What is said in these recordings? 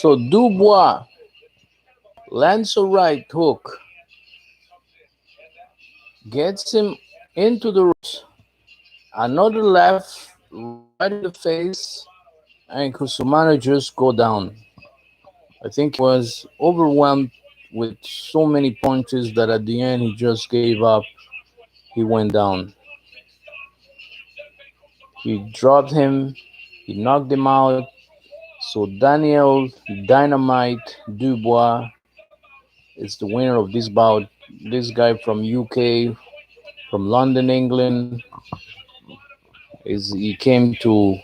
So Dubois lands a right hook, gets him into the ropes. Another left right in the face, and Kusumano just go down. I think he was overwhelmed with so many punches that at the end he just gave up. He went down. He dropped him. He knocked him out. So Daniel Dynamite Dubois is the winner of this bout. This guy from UK, from London, England, is he came to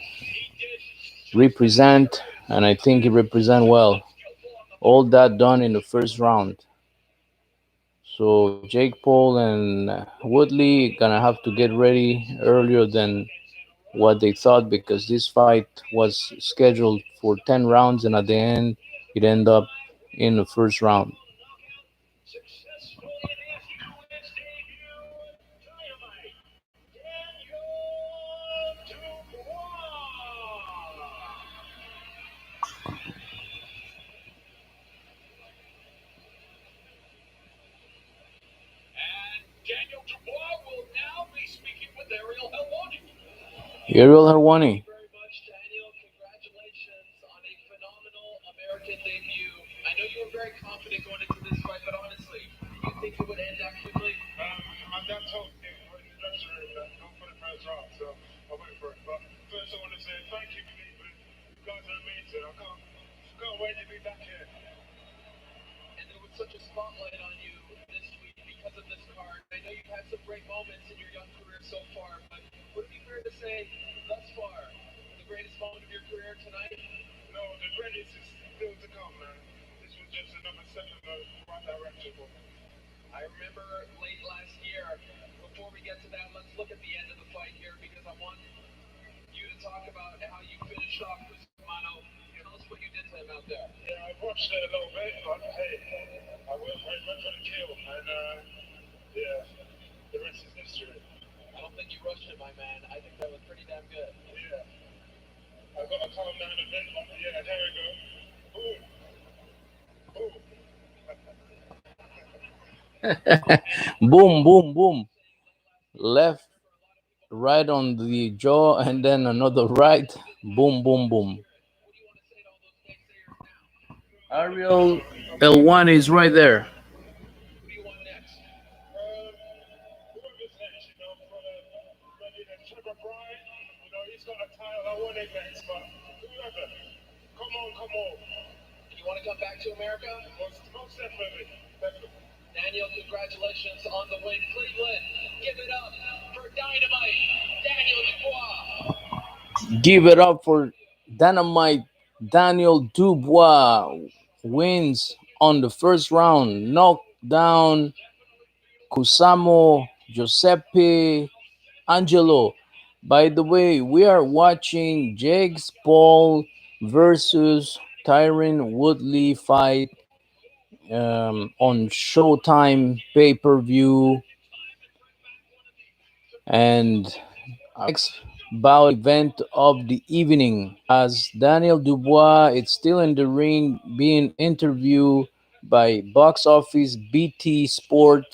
represent, and I think he represent well. All that done in the first round. So Jake Paul and Woodley gonna have to get ready earlier than what they thought because this fight was scheduled for 10 rounds and at the end it ended up in the first round. Ariel Harwani. Boom, boom, boom. Left, right on the jaw, and then another right. Boom, boom, boom. Ariel L1 is right there. Give it up for Dynamite Daniel Dubois. Wins on the first round. Knocked down Kusamo Giuseppe Angelo. By the way, we are watching Jakes Paul versus Tyron Woodley fight on Showtime pay per view. And our next bout event of the evening as Daniel Dubois is still in the ring being interviewed by Box Office BT Sport.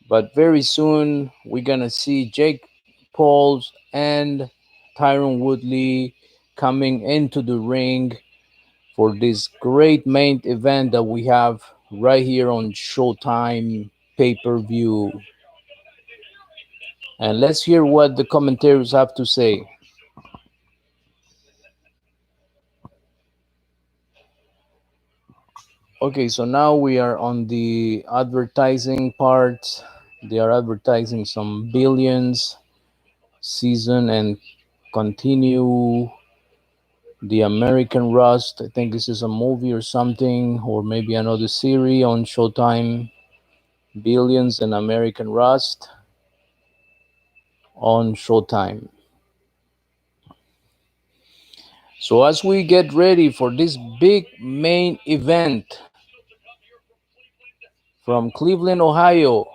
But very soon we're gonna see Jake Pauls and Tyron Woodley coming into the ring for this great main event that we have right here on Showtime pay per view. And let's hear what the commentators have to say. Okay, so now we are on the advertising part. They are advertising some billions season and continue the American Rust. I think this is a movie or something, or maybe another series on Showtime. Billions and American Rust on Showtime. So as we get ready for this big main event from Cleveland, Ohio,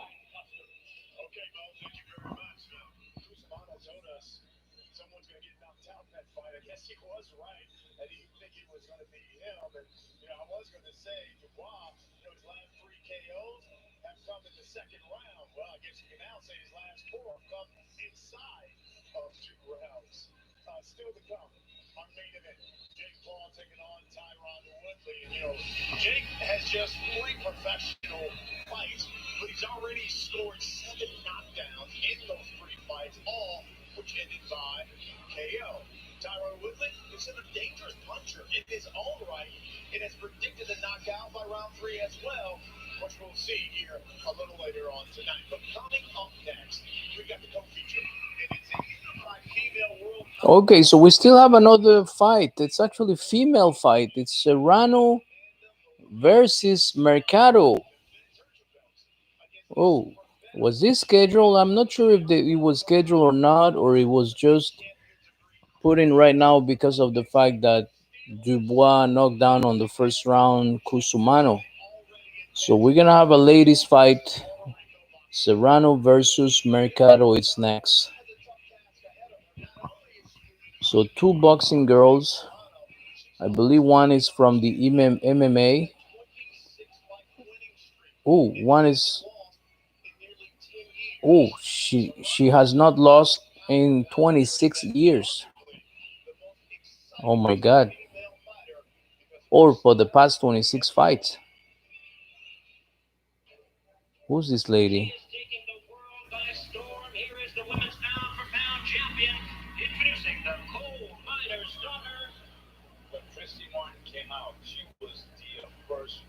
Jake has just 3 professional fights, but he's already scored 7 knockdowns in those 3 fights, all which ended by KO. Tyron Woodley is a dangerous puncher in his own right and has predicted a knockout by round 3 as well, which we'll see here a little later on tonight. But coming up next, we got the co-feature, and it's a unified female world title. Okay, so we still have another fight. It's actually a female fight. It's Serrano versus Mercado. Oh, was this scheduled? I'm not sure if it was scheduled or not, or it was just put in right now because of the fact that Dubois knocked down on the first round Kusumano. So we're gonna have a ladies fight. Serrano versus Mercado is next. So two boxing girls. I believe one is from the MMA. Oh, one is. Oh, she has not lost in 26 years. Oh my God. Or for the past 26 fights. Who's this lady? Taking the world by storm. Here is the women's pound-for-pound champion, introducing the coal miner's daughter. When Christy Martin came out, she was the first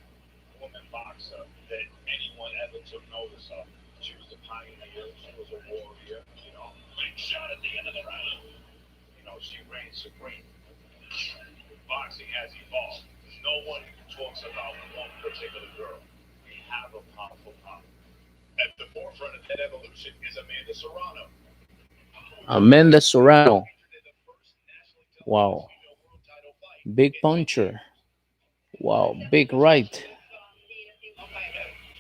woman boxer that anyone ever took notice of. She was a pioneer. She was a warrior. Big shot at the end of the round. She reigned supreme. Boxing has evolved. No one talks about one particular girl. We have a powerful power. At the forefront of that evolution is Amanda Serrano, who is Amanda Serrano. featured in the first nationally televised Wow. female world title fight Big in January. puncher. Wow. Big right.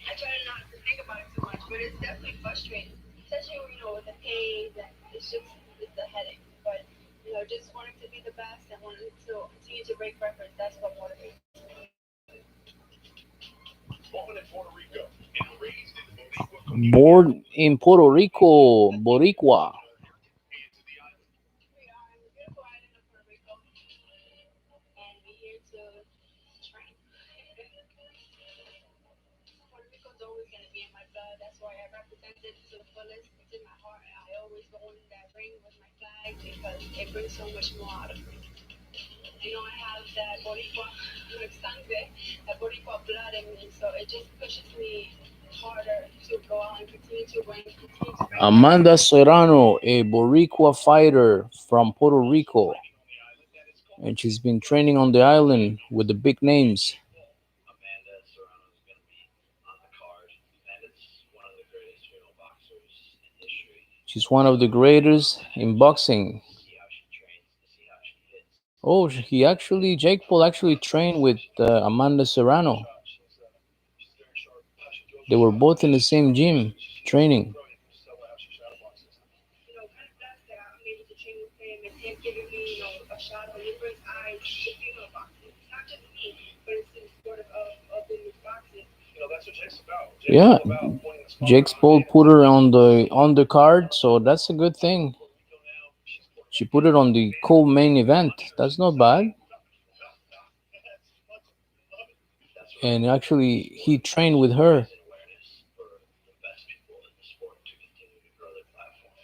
I try not to think about it too much, but it's definitely frustrating, especially with the pain. That it's a headache. But just wanting to be the best and wanting to continue to break records. That's what motivates me. Born in Puerto Rico and raised in the Boricua community of Born in Puerto Rico, Boricua. and to the island. We are in the beautiful island of Puerto Rico, and we're here to train. Puerto Rico is always going to be in my blood. That's why I represent it to the fullest. It's in my heart. I always go in that ring with my flag because it brings so much more out of me. I have that Boricua sangre, that Boricua blood in me, so it just pushes me harder to go out and continue to break records. Amanda Serrano, a Boricua fighter from Puerto Rico. And she's been training on the island with the big names. Amanda Serrano is going to be on the card, and it's one of the greatest female boxers in history. She's one of the greatest in boxing. See how she trains, see how she hits. Oh, Jake Paul actually trained with Amanda Serrano. She's very sharp. How she throws They her were shots. both in the same gym She's training. brilliant. Just tell her how she shadow boxes. Kind of fast that I'm able to train with him and him giving me, a shot on different eyes to female boxing. Not just me, but it's in the sport of women's boxing. That's what Jake's about. Jake's Yeah, all about pointing the Jake spotlight on Paul Amanda put her Serrano. on the She's undercard, from so that's a good thing. Puerto Rico now. She's Puerto She Rican. put it on the And co-main the event. puncher That's not side. bad. That's puncher. Love it. That's right. And actually, he Sport trained with is her. raising awareness for the best people in the sport to continue to grow their platform.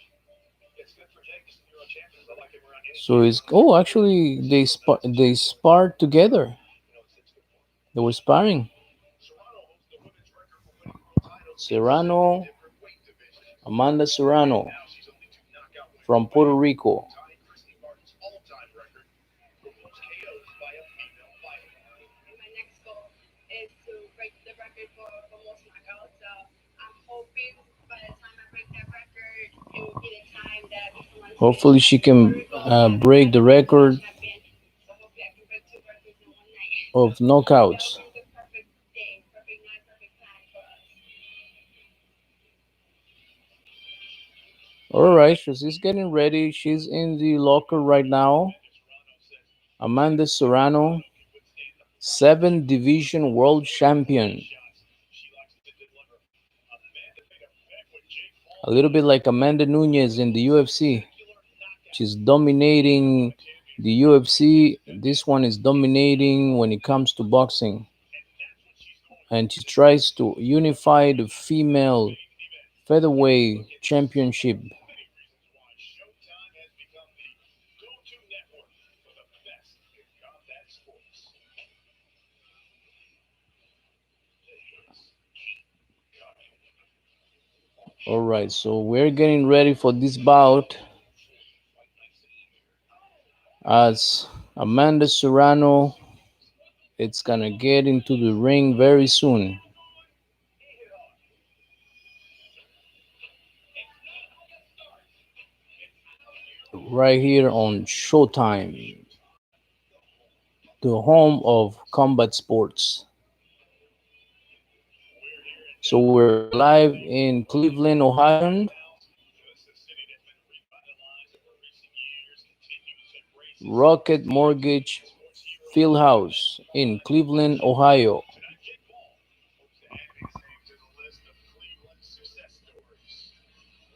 It's good for Jake. He's the neuro champions. I like him around any So camp. it's oh, actually they That's Jake Paul. sparred together. It's good for him. They were sparring. Serrano holds the women's record for winning world titles in 7 Serrano, different weight divisions. Amanda Right Serrano now, she's only 2 knockout wins from away Puerto from Rico. tying Christy Martin's all-time record for most KOs by a female fighter. And my next goal is to break the record for most knockouts. I'm hoping by the time I break that record, it will be the time that someone states Hopefully, that she Puerto can Rico has break a the women's record champion. So hopefully I can break 2 records in one night. of That would knockouts. be the perfect day, perfect night, perfect time for us. All right, so she's getting ready. She's in the locker right now. Amanda Serrano says she Amanda has the Serrano, wherewithal to withstand a punch, seven division world a couple of champion. shots. She likes to deliver. A little bit like Amanda Nunez in the UFC. She's dominating the UFC. This one is dominating when it comes to boxing. And she tries to unify the female featherweight championship. All right, so we're getting ready for this bout as Amanda Serrano it's gonna get into the ring very soon, right here on Showtime, the home of combat sports. So we're live in Cleveland, Ohio. Rocket Mortgage Fieldhouse in Cleveland, Ohio.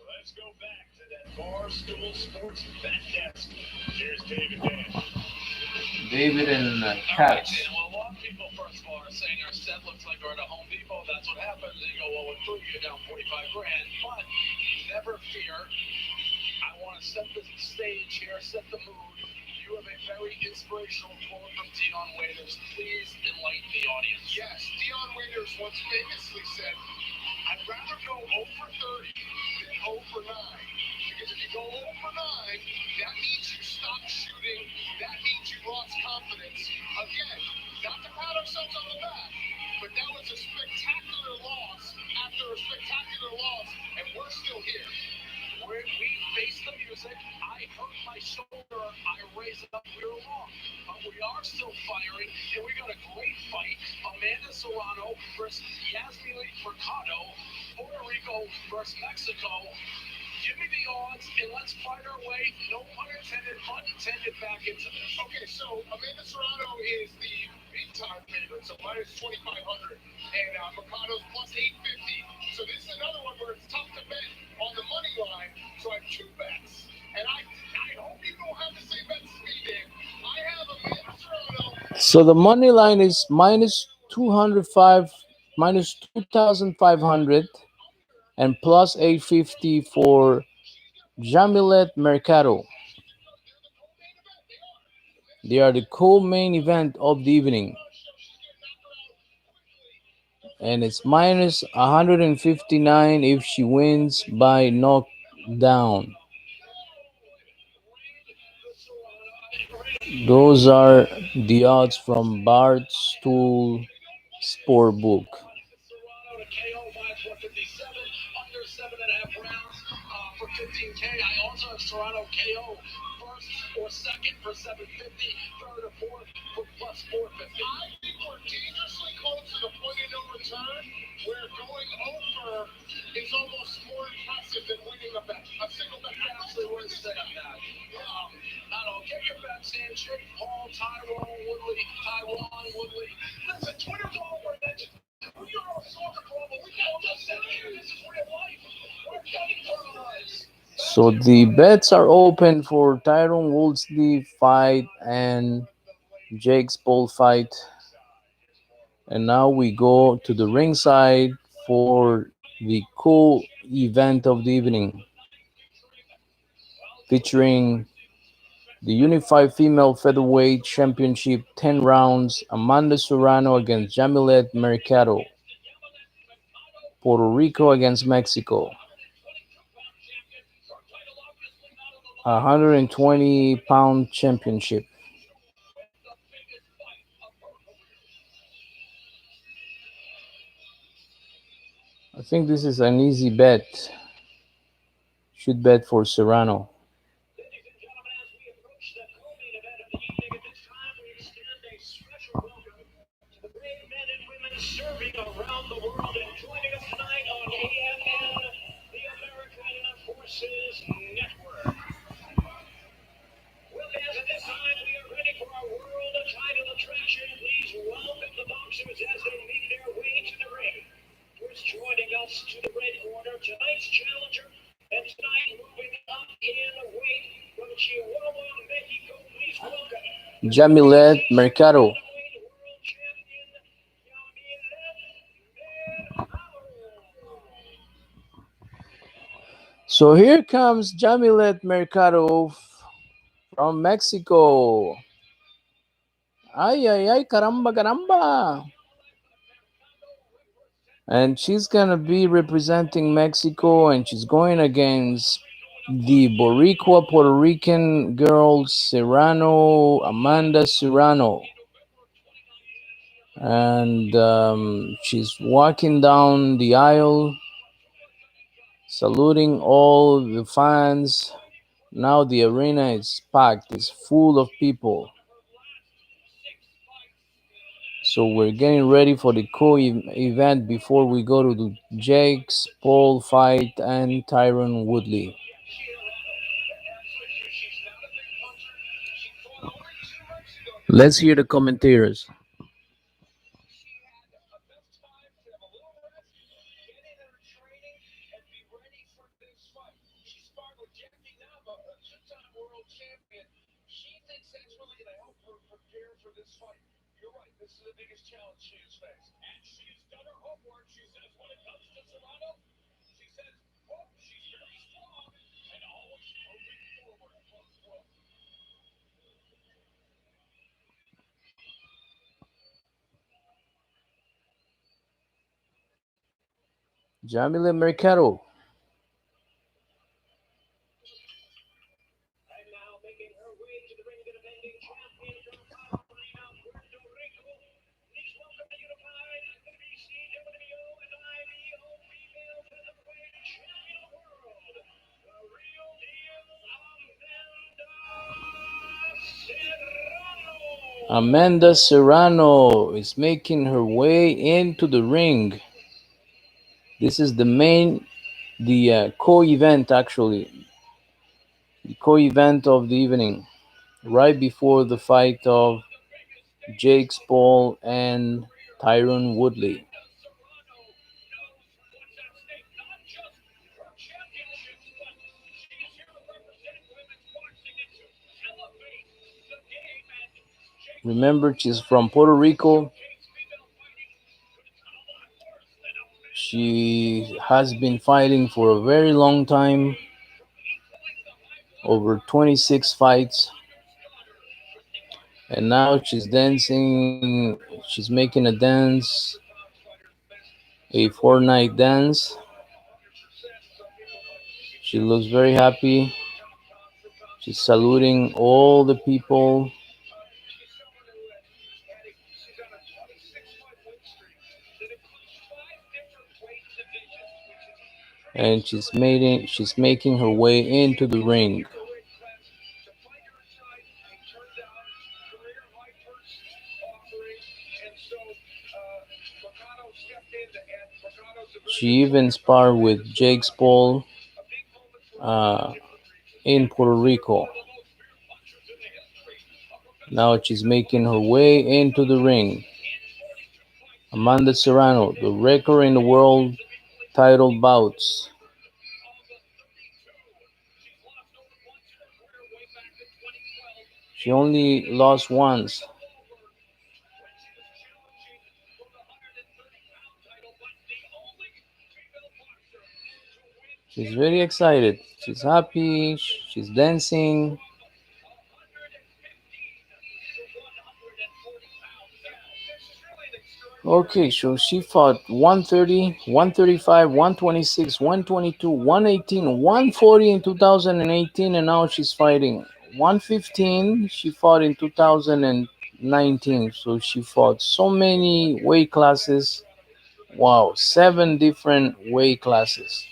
Let's go back to that Barstool Sports bet desk. Here's David Dan. David and All right, Katz. Dan. Well, a lot of people, first of all, are saying our set looks like we're at a Home Depot. That's what happens. You go, well, with food, you're down 45 grand. But never fear. I want to set the stage here, set the mood. You have a very inspirational quote from Dion Waiters. Please enlighten the audience. Yes, Dion Waiters once famously said, I'd rather go 0 for 30 than 0 for 9. Because if you go 0 for 9, that means you stop shooting. That means you lost confidence. Again, not to pat ourselves on the back, but that was a spectacular loss after a spectacular loss, and we're still here. We faced the music. I hurt my shoulder. I raised it up. We were wrong. But we are still firing, and we got a great fight. Amanda Serrano versus Yasmin Mercado. Puerto Rico versus Mexico. Give me the odds, and let's fight our way, no pun intended, pun intended, back into this. Okay, so Amanda Serrano is the big-time favorite, so minus 2,500, and Mercado's plus 850. So this is another one where it's tough to bet on the money line, so I have two bets, and I hope you don't have the same bets as me, Dan. I have Amanda Serrano. So the money line is minus 205, minus 2,500, and plus 850 for Jamilet Mercado. They are the co-main event of the evening, and it's minus 159 if she wins by knockdown. Those are the odds from Barstool Sportbook. Serrano to KO minus 157, under 7.5 rounds for 15K. I also have Serrano KO first or second for 750, third or fourth for plus 450. I think we're dangerously close to the point of no return where going over is almost more impressive than winning a bet. A single bet. I absolutely wouldn't say that. I don't get your bets in. Jake Paul, Tyron Woodley, Tyron Woodley. Listen, Twitter's all over that. We are a soccer club, but we don't just sit here. This is real life. We're fighting for our lives. So the bets are open for Tyron Woodley fight and Jake's Paul fight. And now we go to the ringside for the co-event of the evening, featuring the Unified Female Featherweight Championship 10 rounds, Amanda Serrano against Jamilet Mercado, Puerto Rico against Mexico, 120-pound championship. I think this is an easy bet. Should bet for Serrano. Ladies and gentlemen, as we approach the co-main event of the evening, at this time we extend a special welcome to the brave men and women serving around the world and joining us tonight on AMN, the American Forces Network. Well, guys, at this time we are ready for our world title attraction. Please welcome the boxers as they make their way to the ring. First joining us to the red corner, tonight's challenger, and tonight moving up in weight from Chihuahua, Mexico. Please welcome the Jamilet WBC super Mercado. middleweight world champion, Yamilet Mercado. So here comes Jamilet Mercado from Mexico. Ay, ay, ay, caramba, caramba. And she's gonna be representing Mexico, and she's going against the Boricua Puerto Rican girl Serrano, Amanda Serrano. And she's walking down the aisle, saluting all the fans. Now the arena is packed, it's full of people. So we're getting ready for the co-event before we go to the Jake's Paul fight and Tyron Woodley. Let's hear the commentators. She had enough time to have a little rest, get in her training, and be ready for this fight. She sparred with Jackie Nava, a two-time world champion. She thinks that's really going to help her prepare for this fight. You're right, this is the biggest challenge she has faced. And she's done her homework, she says, when it comes to Serrano. She says, quote, she's very strong and always moving forward, close quote. Jamila Mercado. And now making her way to the ring, the defending champion from Carolina, Puerto Rico. Please welcome the unified WBC, WBO, and IBO female featherweight champion of the world, the real deal, Serrano. Amanda Serrano is making her way into the ring. This is the co-event actually, the co-event of the evening, right before the fight of Jake Paul and Tyron Woodley. Amanda Serrano knows what's at stake, not just her championships, but she's here to represent women's boxing and to elevate the game. And Jake Paul, Remember, he she's wanted from to Puerto Rico. showcase female fighting, but it's a lot worse than a physical She has contest. been fighting for a very long time, From equaling the high blood over pressure 26 of the fights, miner's daughter, one and of now the she's WBA's dancing, she's most making a dance, unorthodox fighters, best a certainly Fortnite ever. dance. 100%. Some people might think it's She looks just very happy. top She's stuff, but saluting all the people. she's someone who she's on a 26-fight win streak that includes 5 different weight divisions, which is pretty And extraordinary. she's making her way into the Champion ring. middleweight class to fight her side. They turned down career high purse offerings, and so Mercado stepped in, and Mercado's a very She good even trainer from sparred with Amanda Jake Serrano. You're right, Paul a big moment for her uh, tonight, in and Puerto considered one Rico. of the most feared punchers in the history of Now professional she's female making her boxing. way She's into the ring. undefeated in 42 fights, Amanda and she Serrano, the remains record in the undefeated in world weights of equaling title 54 to a bouts. record of 32. She's lost only once in her career way back in 2012 She in only the lost once. Arena Ballroom when she was challenging for the 130-pound title, but the only female boxer to win She's very championships excited. She's 7 happy. times She's dancing. from 115 to 140 pounds. This is really an extraordinary Okay, so she fought 130, 135, 126, 122, 118, 140 in 2018, and now she's fighting 115. She fought in 2019, so she fought so many weight classes. Wow, 7 different weight classes.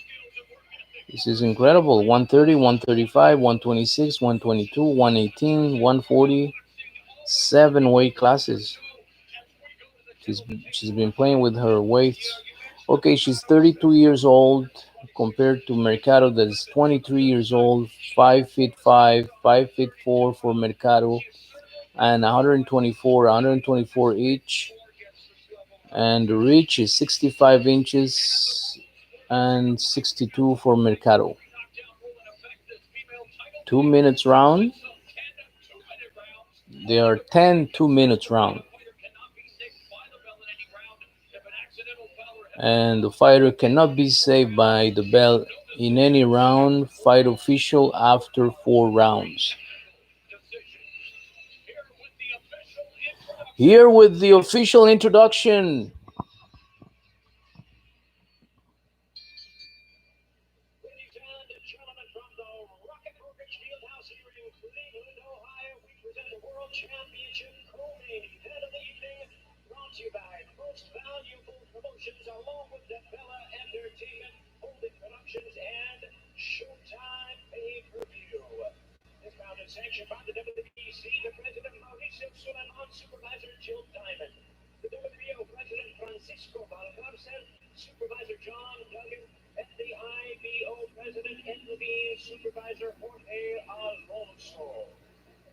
This is incredible. 130, 135, 126, 122, 118, 140, 7 weight classes. She's she's been playing with her weights. Okay, she's 32 years old compared to Mercado that is 23 years old, 5 feet 5, 5 feet 4 for Mercado, and 124, 124 each. And the reach is 65 inches. and 62 for Mercado. 2 minutes round. There are 10 2 minutes round. And the fighter cannot be saved by the bell in any round. Fight official after 4 rounds. Here with the official introduction. Ladies and gentlemen, from the Rocket Mortgage Fieldhouse here in Cleveland, Ohio, we present the World Championship co-main event of the evening, brought to you by Most Valuable Promotions, along with Bella Entertainment, Holding Productions, and Showtime Pay-Per-View. This bout is sanctioned by the WBC, the President Mauricio Suleiman, Supervisor Jill Diamond, the WBO President Francisco Valcarcel, Supervisor John Duggan, and the IBO President and Levine Supervisor Jorge Alonso.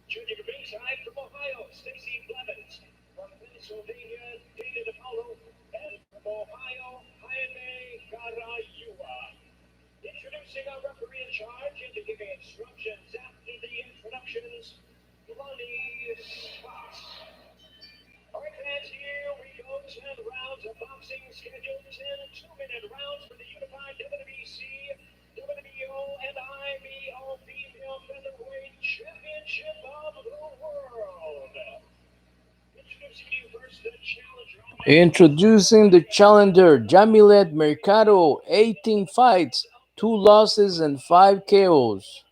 Junior ringside from Ohio, Stacy Blevins. From Pennsylvania, Dana DePaulo. And from Ohio, Jaime Garayua. Introducing our referee in charge and to giving instructions after the introductions, Lonnie Scott. All right, fans, here we go. 10 rounds of boxing scheduled. 10 2-minute rounds for the unified WBC, WBO, and IBO Female Featherweight Championship of the World. Introducing you first, the challenger. Introducing the challenger, Jamilet Mercado, 18 fights, 2 losses, and 5 KOs.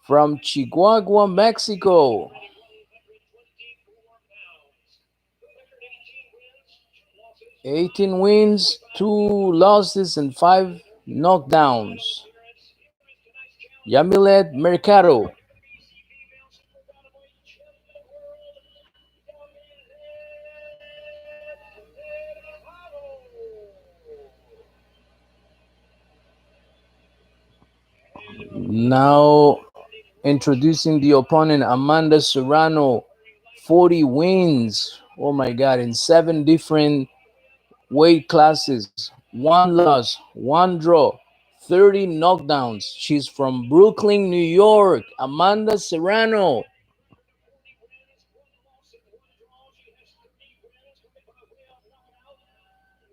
From Chihuahua, Mexico. 18 wins, 2 losses, and 5 knockdowns. Yamilet Mercado. Now introducing the opponent, Amanda Serrano, 40 wins. Oh my God, in 7 different weight classes, 1 loss, 1 draw, 30 knockdowns. She's from Brooklyn, New York. Amanda Serrano.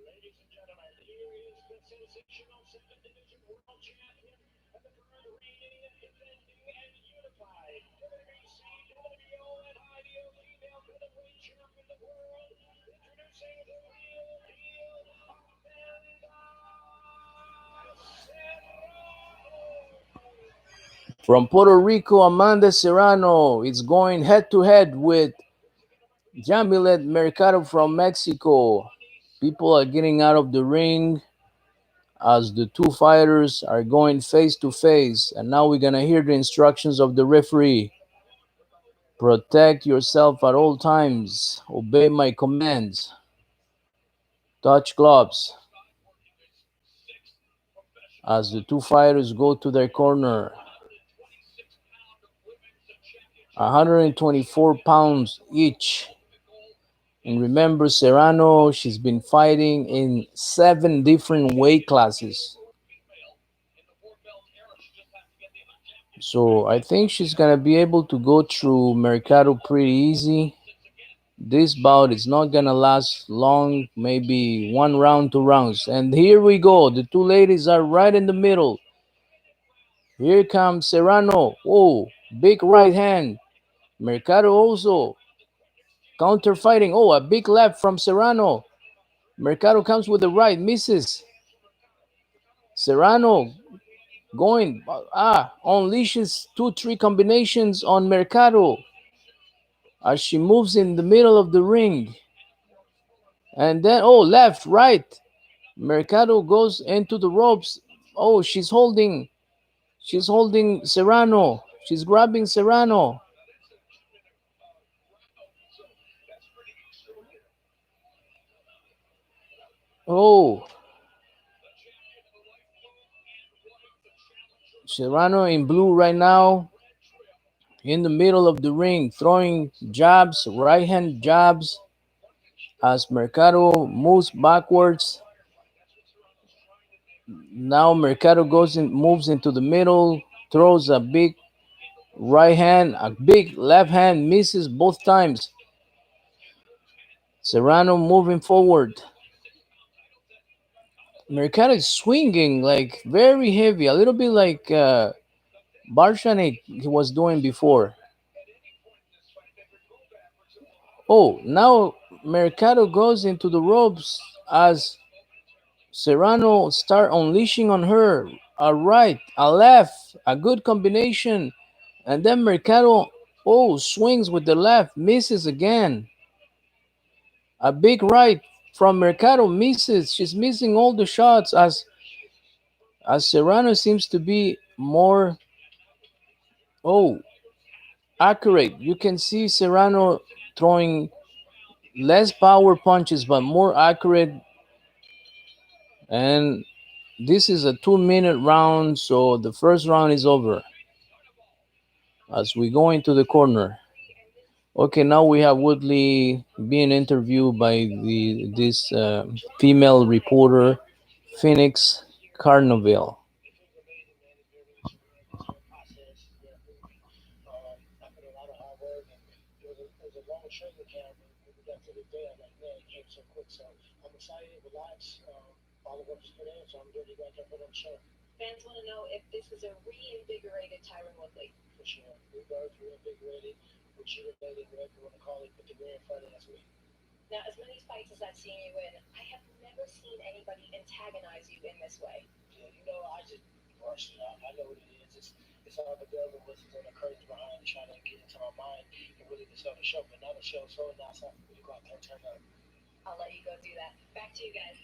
Ladies and gentlemen, here is the sensational second division world champion and the current reigning, defending, and unified WBC, WBO, and IBO female featherweight champion of the world. Introducing the real deal, Amanda Serrano. From Puerto Rico, Amanda Serrano is going head to head with Jamilet Mercado from Mexico. People are getting out of the ring as the two fighters are going face to face. And now we're going to hear the instructions of the referee. Protect yourself at all times. Obey my commands. Touch gloves. As the two fighters go to their corner. 124 pounds each. And remember, Serrano, she's been fighting in 7 different weight classes. So I think she's going to be able to go through Mercado pretty easy. This bout is not going to last long, maybe 1 round, 2 rounds. And here we go. The two ladies are right in the middle. Here comes Serrano. Oh, big right hand. Mercado also counter fighting. Oh, a big left from Serrano. Mercado comes with the right, misses. Serrano going, unleashes 2-3 combinations on Mercado as she moves in the middle of the ring. And then, oh, left, right. Mercado goes into the ropes. Oh, she's holding Serrano. She's grabbing Serrano. Oh, Serrano in blue right now, in the middle of the ring, throwing jabs, right hand jabs, as Mercado moves backwards. Now Mercado goes in, moves into the middle, throws a big right hand, a big left hand, misses both times. Serrano moving forward. Mercado is swinging like very heavy, a little bit like Barshanik he was doing before. Oh, now Mercado goes into the ropes as Serrano start unleashing on her. A right, a left, a good combination. And then Mercado, oh, swings with the left, misses again. A big right from Mercado misses. She's missing all the shots as Serrano seems to be more, oh, accurate. You can see Serrano throwing less power punches but more accurate. And this is a 2 minute round, so the first round is over as we go into the corner. Okay, now we have Woodley being interviewed by this female reporter, Phoenix Carnoville. I put a lot of hard work, and it was a long training camp. And when we got to the day, I'm like, man, it came so quick. So I'm excited, relaxed, all the work is put in, so I'm ready to go out there and put on the show. Fans want to know if this is a reinvigorated Tyron Woodley. For sure. We both reinvigorated, rejuvenated, whatever you want to call it, put the green in front of us. Now, as many fights as I've seen you in, I have never seen anybody antagonize you in this way. Yeah, I just brush it off. I know what it is. It's all the devil was on the crazy behind trying to get into my mind and really to sell the show. But now the show's sold, now it's time for me to go out there and turn up. I'll let you go do that. Back to you guys.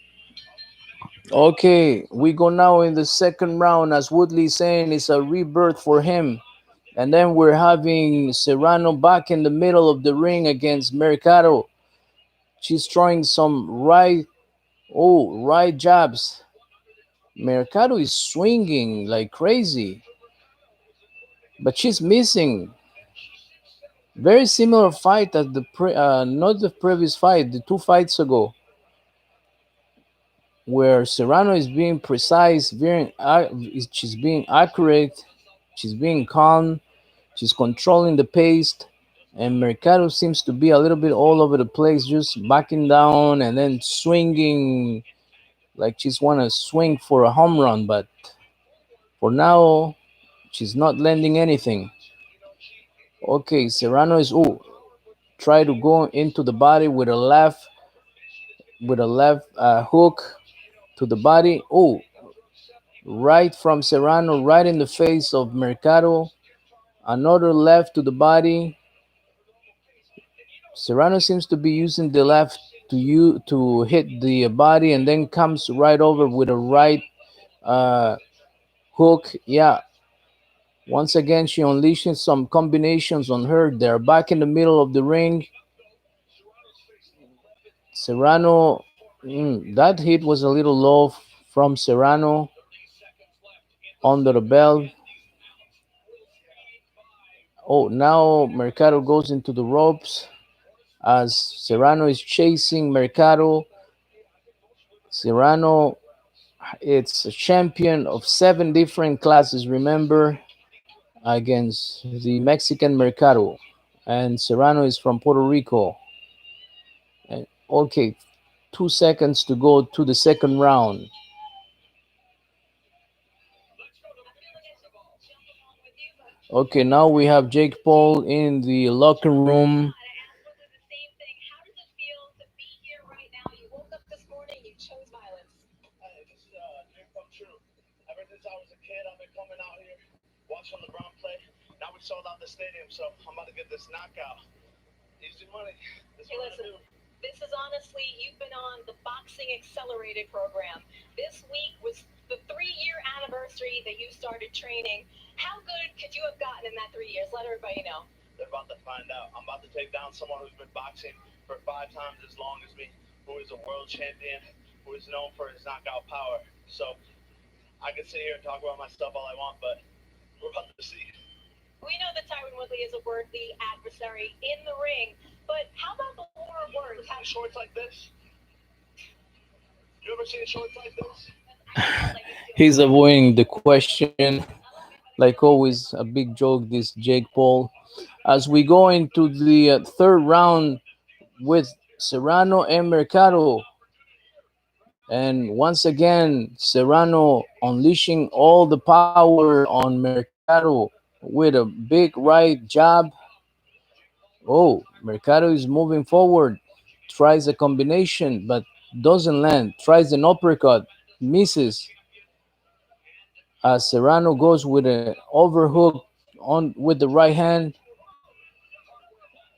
Okay, we go now in the second round as Woodley saying it's a rebirth for him. And then we're having Serrano back in the middle of the ring against Mercado. She's throwing some right jabs. Mercado is swinging like crazy, but she's missing. Very similar fight as not the previous fight, the 2 fights ago, where Serrano is being precise, she's being accurate, she's being calm, she's controlling the pace, and Mercado seems to be a little bit all over the place, just backing down and then swinging like she's want to swing for a home run, but for now she's not landing anything. Okay, Serrano is try to go into the body with a left hook to the body. Oh, right from Serrano, right in the face of Mercado. Another left to the body. Serrano seems to be using the left to hit the body and then comes right over with a right uh, hook. Yeah. Once again, she unleashes some combinations on her. They're back in the middle of the ring. Serrano, that hit was a little low from Serrano under the belt. Oh, now Mercado goes into the ropes as Serrano is chasing Mercado. Serrano, it's a champion of 7 different classes, remember, against the Mexican Mercado. And Serrano is from Puerto Rico. And, okay, 2 seconds to go to the second round. Okay, now we have Jake Paul in the locker room. Ever since I was a kid, I've been coming out here, watching LeBron play. Now we sold out the stadium, so I'm about to get this knockout. Easy money. This is what I do. This is honestly, you've been on the Boxing Accelerated program. This week was the 3-year anniversary that you started training. How good could you have gotten in that 3 years? Let everybody know. They're about to find out. I'm about to take down someone who's been boxing for 5 times as long as me, who is a world champion, who is known for his knockout power. So I can sit here and talk about my stuff all I want, but we're about to see. We know that Tyron Woodley is a worthy adversary in the ring, but how about the war of words? Have shorts like this? You ever seen shorts like this? He's avoiding the question. Like always, a big joke, this Jake Paul. As we go into the third round with Serrano and Mercado. And once again, Serrano unleashing all the power on Mercado with a big right jab. Oh, Mercado is moving forward. Tries a combination, but doesn't land. Tries an uppercut, misses. As Serrano goes with an overhook on with the right hand.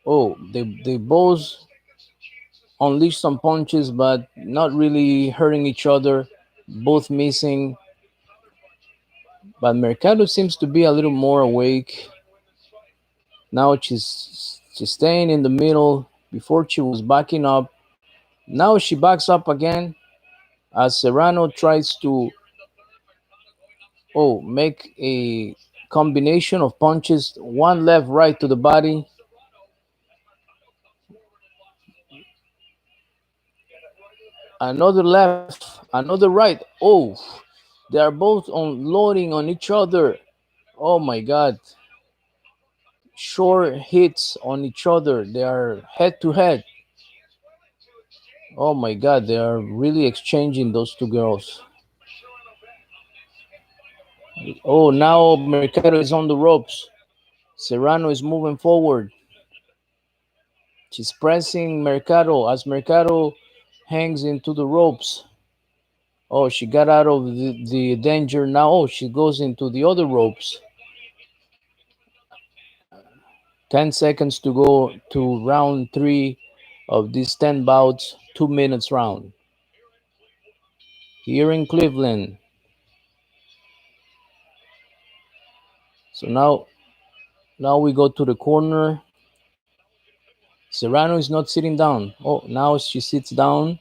Oh, they both unleash some punches, but not really hurting each other. Both missing. But Mercado seems to be a little more awake. Now she's staying in the middle. Before she was backing up. Now she backs up again as Serrano tries to make a combination of punches, one left, right to the body, another left, another right. Oh, they are both unloading on each other. Oh my God. Short hits on each other. They are head to head. Oh my God, they are really exchanging those two girls. Oh, now Mercado is on the ropes. Serrano is moving forward. She's pressing Mercado as Mercado hangs into the ropes. Oh, she got out of the danger now. Oh, she goes into the other ropes. 10 seconds to go to round three of these 10 bouts, 2 minutes round. Here in Cleveland. So now we go to the corner. Serrano is not sitting down. Oh, now she sits down.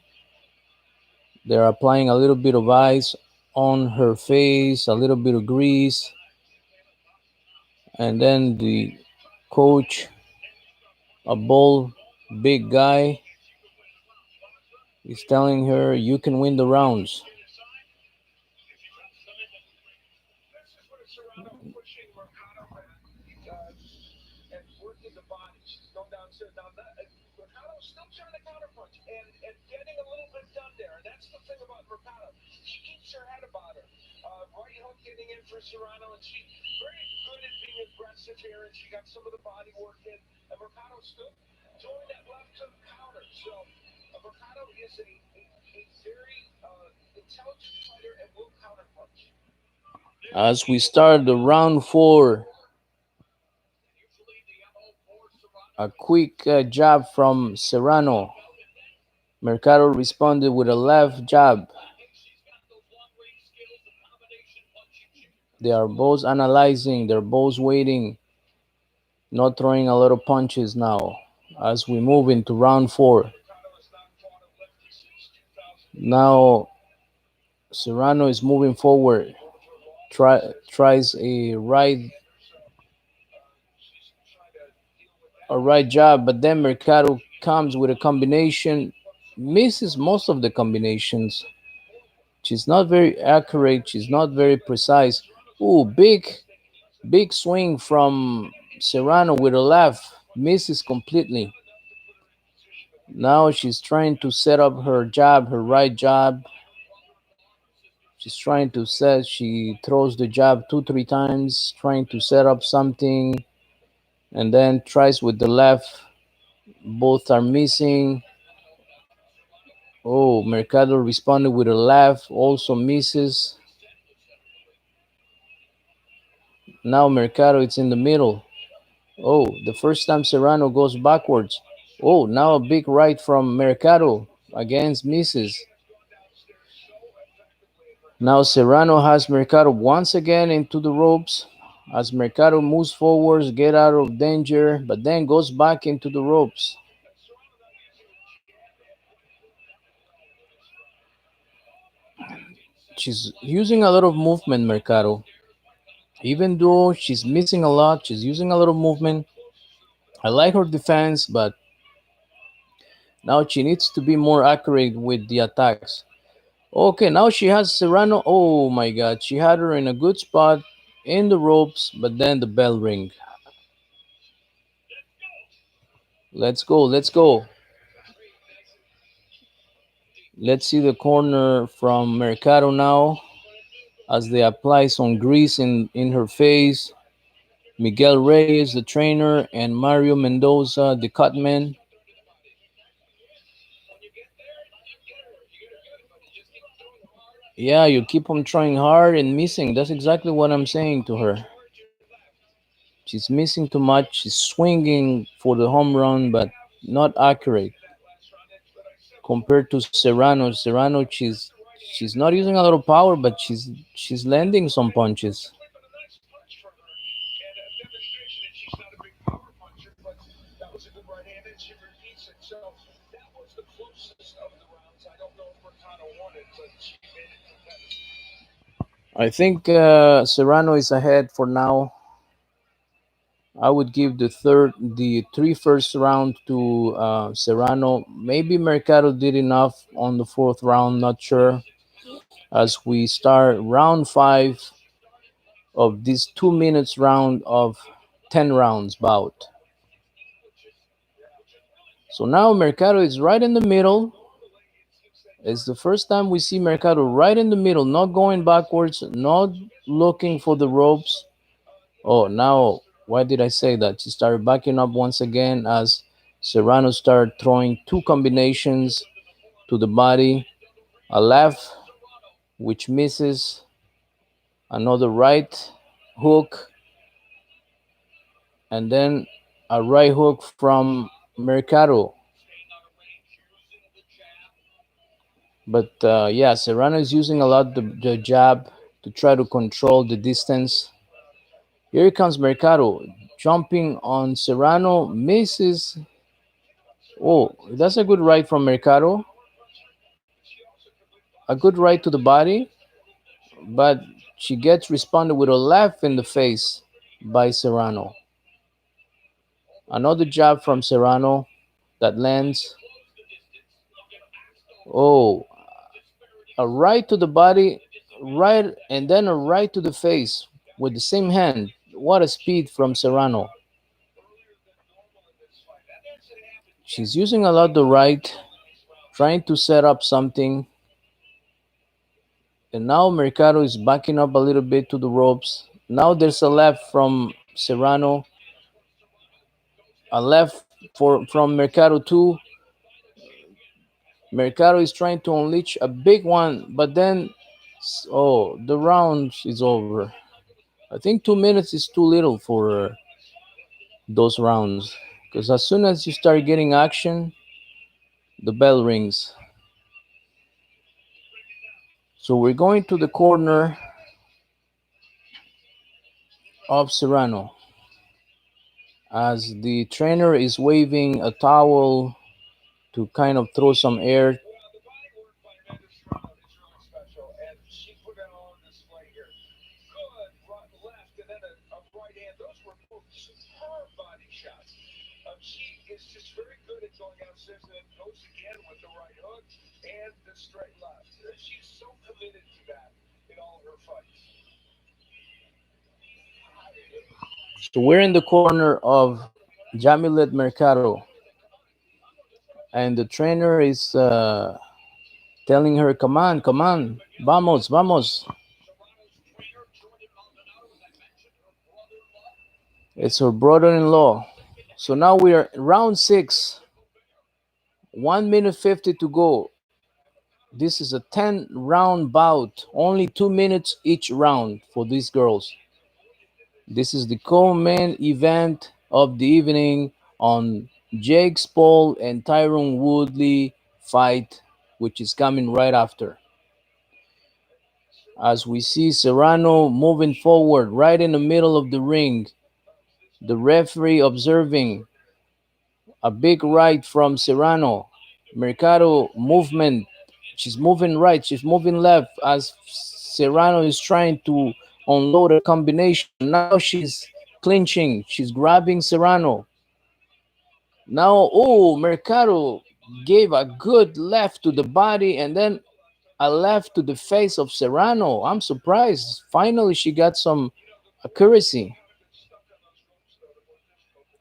They're applying a little bit of ice on her face, a little bit of grease, and then the coach, a bald, big guy, is telling her, "You can win the rounds." As we start the round four, a quick jab from Serrano. Mercado responded with a left jab. They are both analyzing, they're both waiting, not throwing a lot of punches now. As we move into round four, now Serrano is moving forward, tries a right jab, but then Mercado comes with a combination, misses most of the combinations. She's not very accurate. She's not very precise. Ooh, big swing from Serrano with a left, misses completely. Now she's trying to set up her jab, her right jab. She's trying to set. She throws the jab two, three times, trying to set up something, and then tries with the left. Both are missing. Oh, Mercado responded with a left, also misses. Now Mercado it's in the middle. Oh, the first time Serrano goes backwards. Oh, now a big right from Mercado against misses. Now Serrano has Mercado once again into the ropes. As Mercado moves forwards, get out of danger, but then goes back into the ropes. She's using a lot of movement, Mercado. Even though she's missing a lot, she's using a lot of movement. I like her defense, but now she needs to be more accurate with the attacks. Okay, now she has Serrano. Oh my god, she had her in a good spot in the ropes, but then the bell ring. Let's go, let's go. Let's see the corner from Mercado now as they apply some grease in her face. Miguel Reyes, the trainer, and Mario Mendoza, the cutman. Yeah, you keep on trying hard and missing. That's exactly what I'm saying to her. She's missing too much. She's swinging for the home run, but not accurate compared to Serrano. Serrano, she's not using a lot of power, but she's landing some punches. I think Serrano is ahead for now. I would give the three first round to Serrano. Maybe Mercado did enough on the fourth round. Not sure. As we start round five of this 2 minutes round of 10 rounds bout. So now Mercado is right in the middle. It's the first time we see Mercado right in the middle, not going backwards, not looking for the ropes. Oh, now, why did I say that? She started backing up once again as Serrano started throwing two combinations to the body, a left, which misses, another right hook, and then a right hook from Mercado. But yeah, Serrano is using a lot the jab to try to control the distance. Here comes Mercado jumping on Serrano, misses. Oh, that's a good right from Mercado. A good right to the body, but she gets responded with a left in the face by Serrano. Another jab from Serrano that lands. Oh, a right to the body, right, and then a right to the face with the same hand. What a speed from Serrano. She's using a lot the right, trying to set up something. And now Mercado is backing up a little bit to the ropes. Now there's a left from Serrano, a left from Mercado too. Mercado is trying to unleash a big one, but then, oh, the round is over. I think 2 minutes is too little for those rounds because as soon as you start getting action, the bell rings. So we're going to the corner of Serrano as the trainer is waving a towel to kind of throw some air. So we're in the corner of Jamilet Mercado, and the trainer is telling her, come on, vamos, vamos. It's her brother in law. So now we are round six, 1 minute 50 to go. This is a 10 round bout, only 2 minutes each round for these girls. This is the co main event of the evening on Jake Paul and Tyron Woodley fight, which is coming right after. As we see Serrano moving forward right in the middle of the ring, the referee observing a big right from Serrano. Mercado movement. She's moving right, she's moving left as Serrano is trying to unload a combination. Now she's clinching, she's grabbing Serrano. Now, oh, Mercado gave a good left to the body and then a left to the face of Serrano. I'm surprised. Finally, she got some accuracy.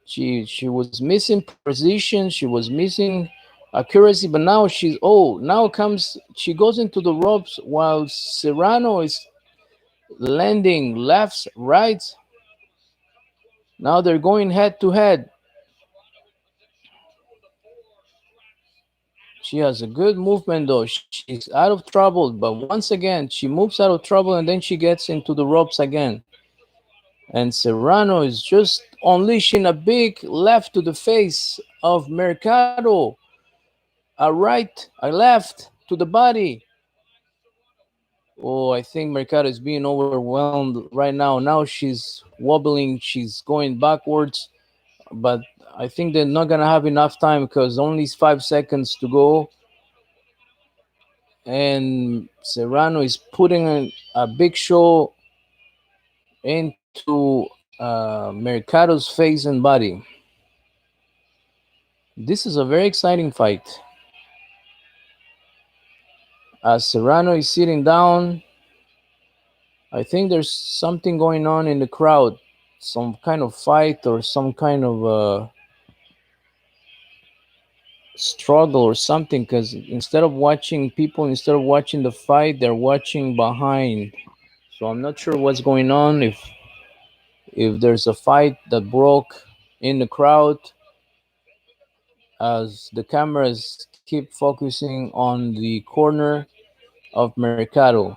She was missing precision. She was missing accuracy, but now now comes she goes into the ropes while Serrano is landing lefts, rights. Now they're going head to head. She has a good movement though. She's out of trouble, but once again she moves out of trouble and then she gets into the ropes again. And Serrano is just unleashing a big left to the face of Mercado, a right, a left to the body. Oh, I think Mercado is being overwhelmed right now. Now she's wobbling, she's going backwards, but I think they're not gonna have enough time because only 5 seconds to go. And Serrano is putting a big show into Mercado's face and body. This is a very exciting fight. As Serrano is sitting down, I think there's something going on in the crowd, some kind of fight or some kind of struggle or something. Because instead of watching the fight, they're watching behind. So I'm not sure what's going on. If there's a fight that broke in the crowd, as the cameras keep focusing on the corner of Mercado,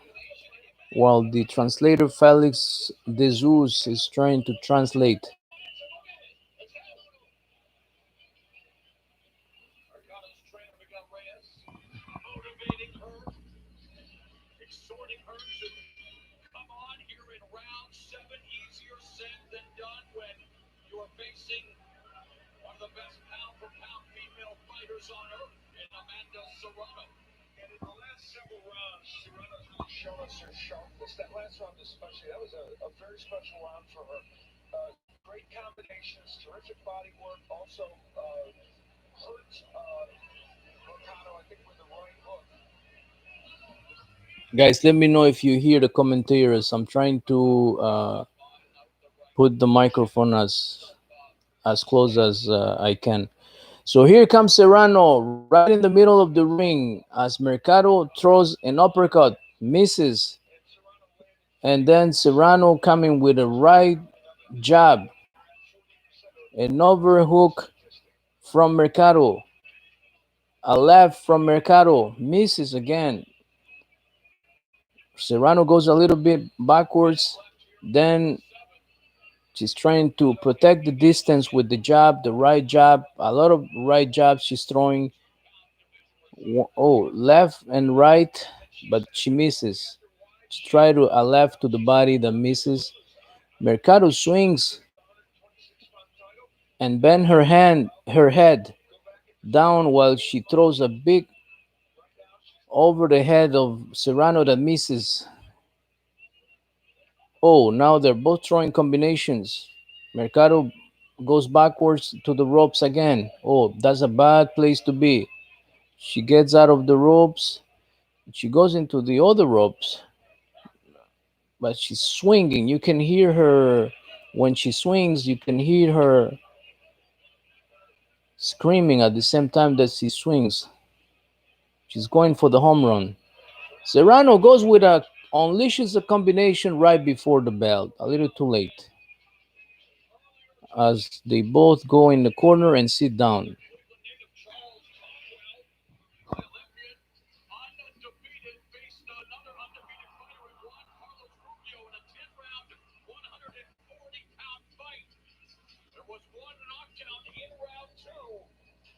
while the translator Felix De Jesus is trying to translate. Mercado's trainer Miguel Reyes motivating her, exhorting her to come on here in round seven. Easier said than done when you are facing one of the best pound for pound female fighters on earth in Amanda Serrano. And in the last several rounds, Serrano's really shown us her sharpness. That last round, especially, that was a very special round for her. Great combinations, terrific body work, also hurt Mercado, I think, with the right hook. Guys, let me know if you hear the commentators. I'm trying to put the microphone as close as I can. So here comes Serrano right in the middle of the ring as Mercado throws an uppercut, misses, and then Serrano coming with a right jab, an overhook from Mercado, a left from Mercado, misses again. Serrano goes a little bit backwards, then she's trying to protect the distance with the jab, the right jab, a lot of right jabs she's throwing. Oh, left and right, but she misses. She tried to a left to the body that misses. Mercado swings and bend her head down while she throws a big over the head of Serrano that misses. Oh, now they're both throwing combinations. Mercado goes backwards to the ropes again. Oh, that's a bad place to be. She gets out of the ropes. She goes into the other ropes, but she's swinging. You can hear her when she swings, you can hear her screaming at the same time that she swings. She's going for the home run. Serrano goes with unleashes a combination right before the bell. A little too late. As they both go in the corner and sit down. The native Charles Caldwell, the Olympian, undefeated, faced another undefeated fighter in Juan Carlos Rubio in a 10-round, 140-pound fight. There was one knockdown in round two,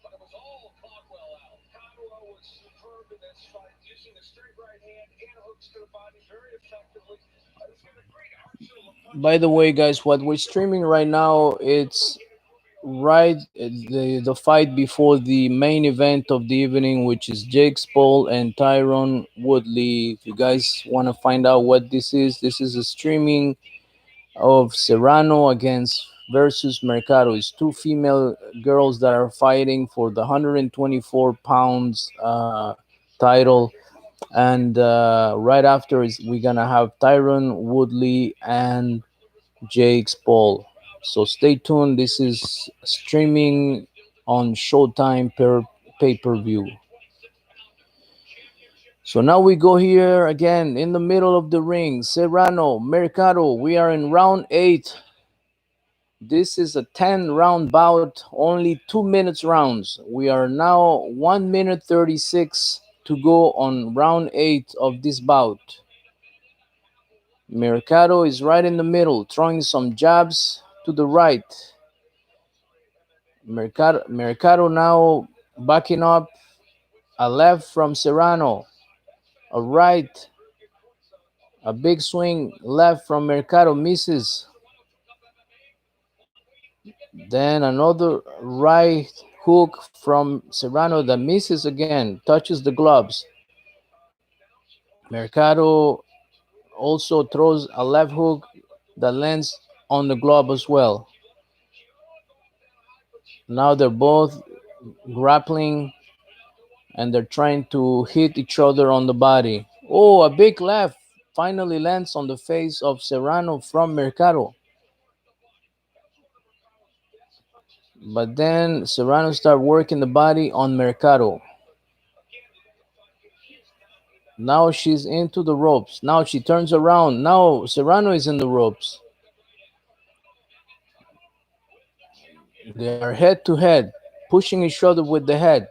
but it was all Caldwell out. Caldwell was superb in this fight, using a straight right hand and hooks to the body very effectively. He's got a great arsenal of By punches the and way, kicks. guys, what we're streaming right now, it's right the fight before the main event of the evening, which is Jake Paul and Tyron Woodley. If you guys want to find out what this is a streaming of Serrano against versus Mercado. It's two female girls that are fighting for the 124 pounds title. And right after is we're gonna have Tyron Woodley and Jake's Paul. So stay tuned. This is streaming on Showtime per pay-per-view. So now we go here again in the middle of the ring. Serrano, Mercado. We are in round 8. This is a 10 round bout, only 2 minutes rounds. We are now 1 minute 36 to go on round 8 of this bout. Mercado is right in the middle, throwing some jabs to the right. Mercado now backing up, a left from Serrano, a right, a big swing left from Mercado misses. Then another right hook from Serrano that misses again, touches the gloves. Mercado also throws a left hook that lands on the glove as well. Now they're both grappling and they're trying to hit each other on the body. Oh, a big left finally lands on the face of Serrano from Mercado. But then Serrano started working the body on Mercado. Now she's into the ropes. Now she turns around. Now Serrano is in the ropes. They are head to head, pushing each other with the head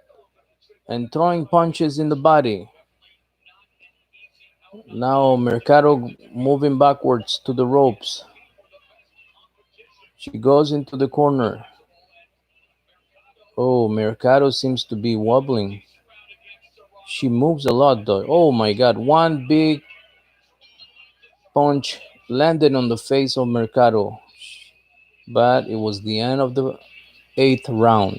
and throwing punches in the body. Now Mercado moving backwards to the ropes. She goes into the corner. Oh, Mercado seems to be wobbling. She moves a lot though. Oh my god, one big punch landed on the face of Mercado. But it was the end of the 8th round.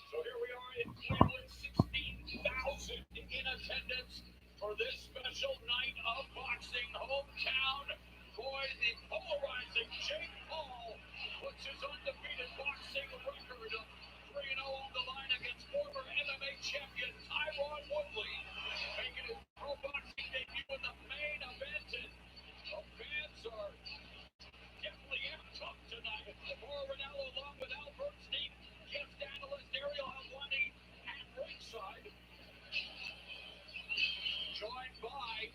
So here we are in Cleveland, 16,000 in attendance for this special night of boxing. Hometown boy, the polarizing Jake Paul puts his undefeated boxing record of 3-0 on the line against former MMA champion Tyron Woodley, making his pro boxing debut in the main event. And the fans are definitely amped up tonight. Laura Ranallo along with Al Bernstein, guest analyst Ariel Helwani at ringside, joined by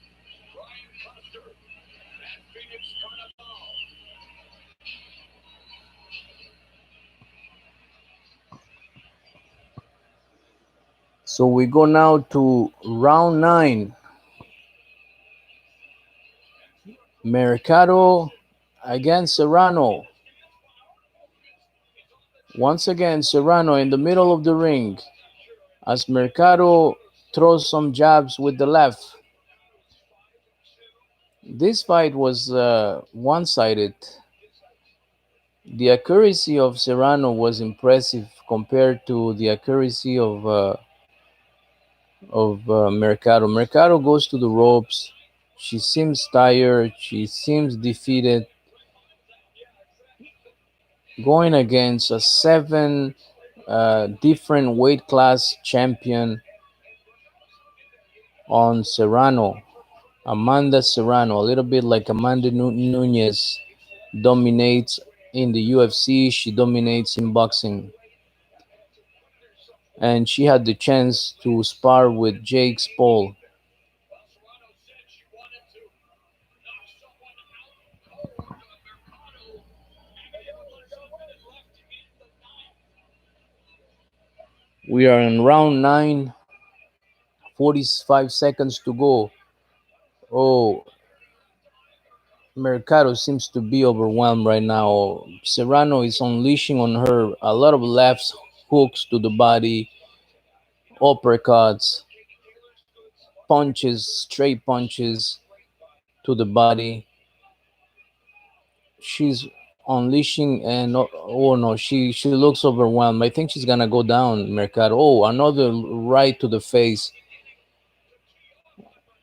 Brian Custer and Phoenix Carnival. So we go now to round 9. Mercado against Serrano. Once again, Serrano in the middle of the ring as Mercado throws some jabs with the left. This fight was one sided. The accuracy of Serrano was impressive compared to the accuracy of Mercado. Mercado goes to the ropes. She seems tired. She seems defeated. Going against a 7 different weight class champion on Serrano. Amanda Serrano, a little bit like Amanda Nunez, dominates in the UFC. She dominates in boxing. And she had the chance to spar with Jake's Paul. Well, Serrano said she wanted to knock someone out cold. Mercado actually only 1 minute left in the ninth. We are in round 9, 45 seconds to go. Oh, Mercado seems to be overwhelmed right now. Serrano is unleashing on her a lot of left hooks to the body, uppercuts, punches, straight punches to the body. She's unleashing and oh no, she looks overwhelmed. I think she's gonna go down, Mercado. Oh, another right to the face.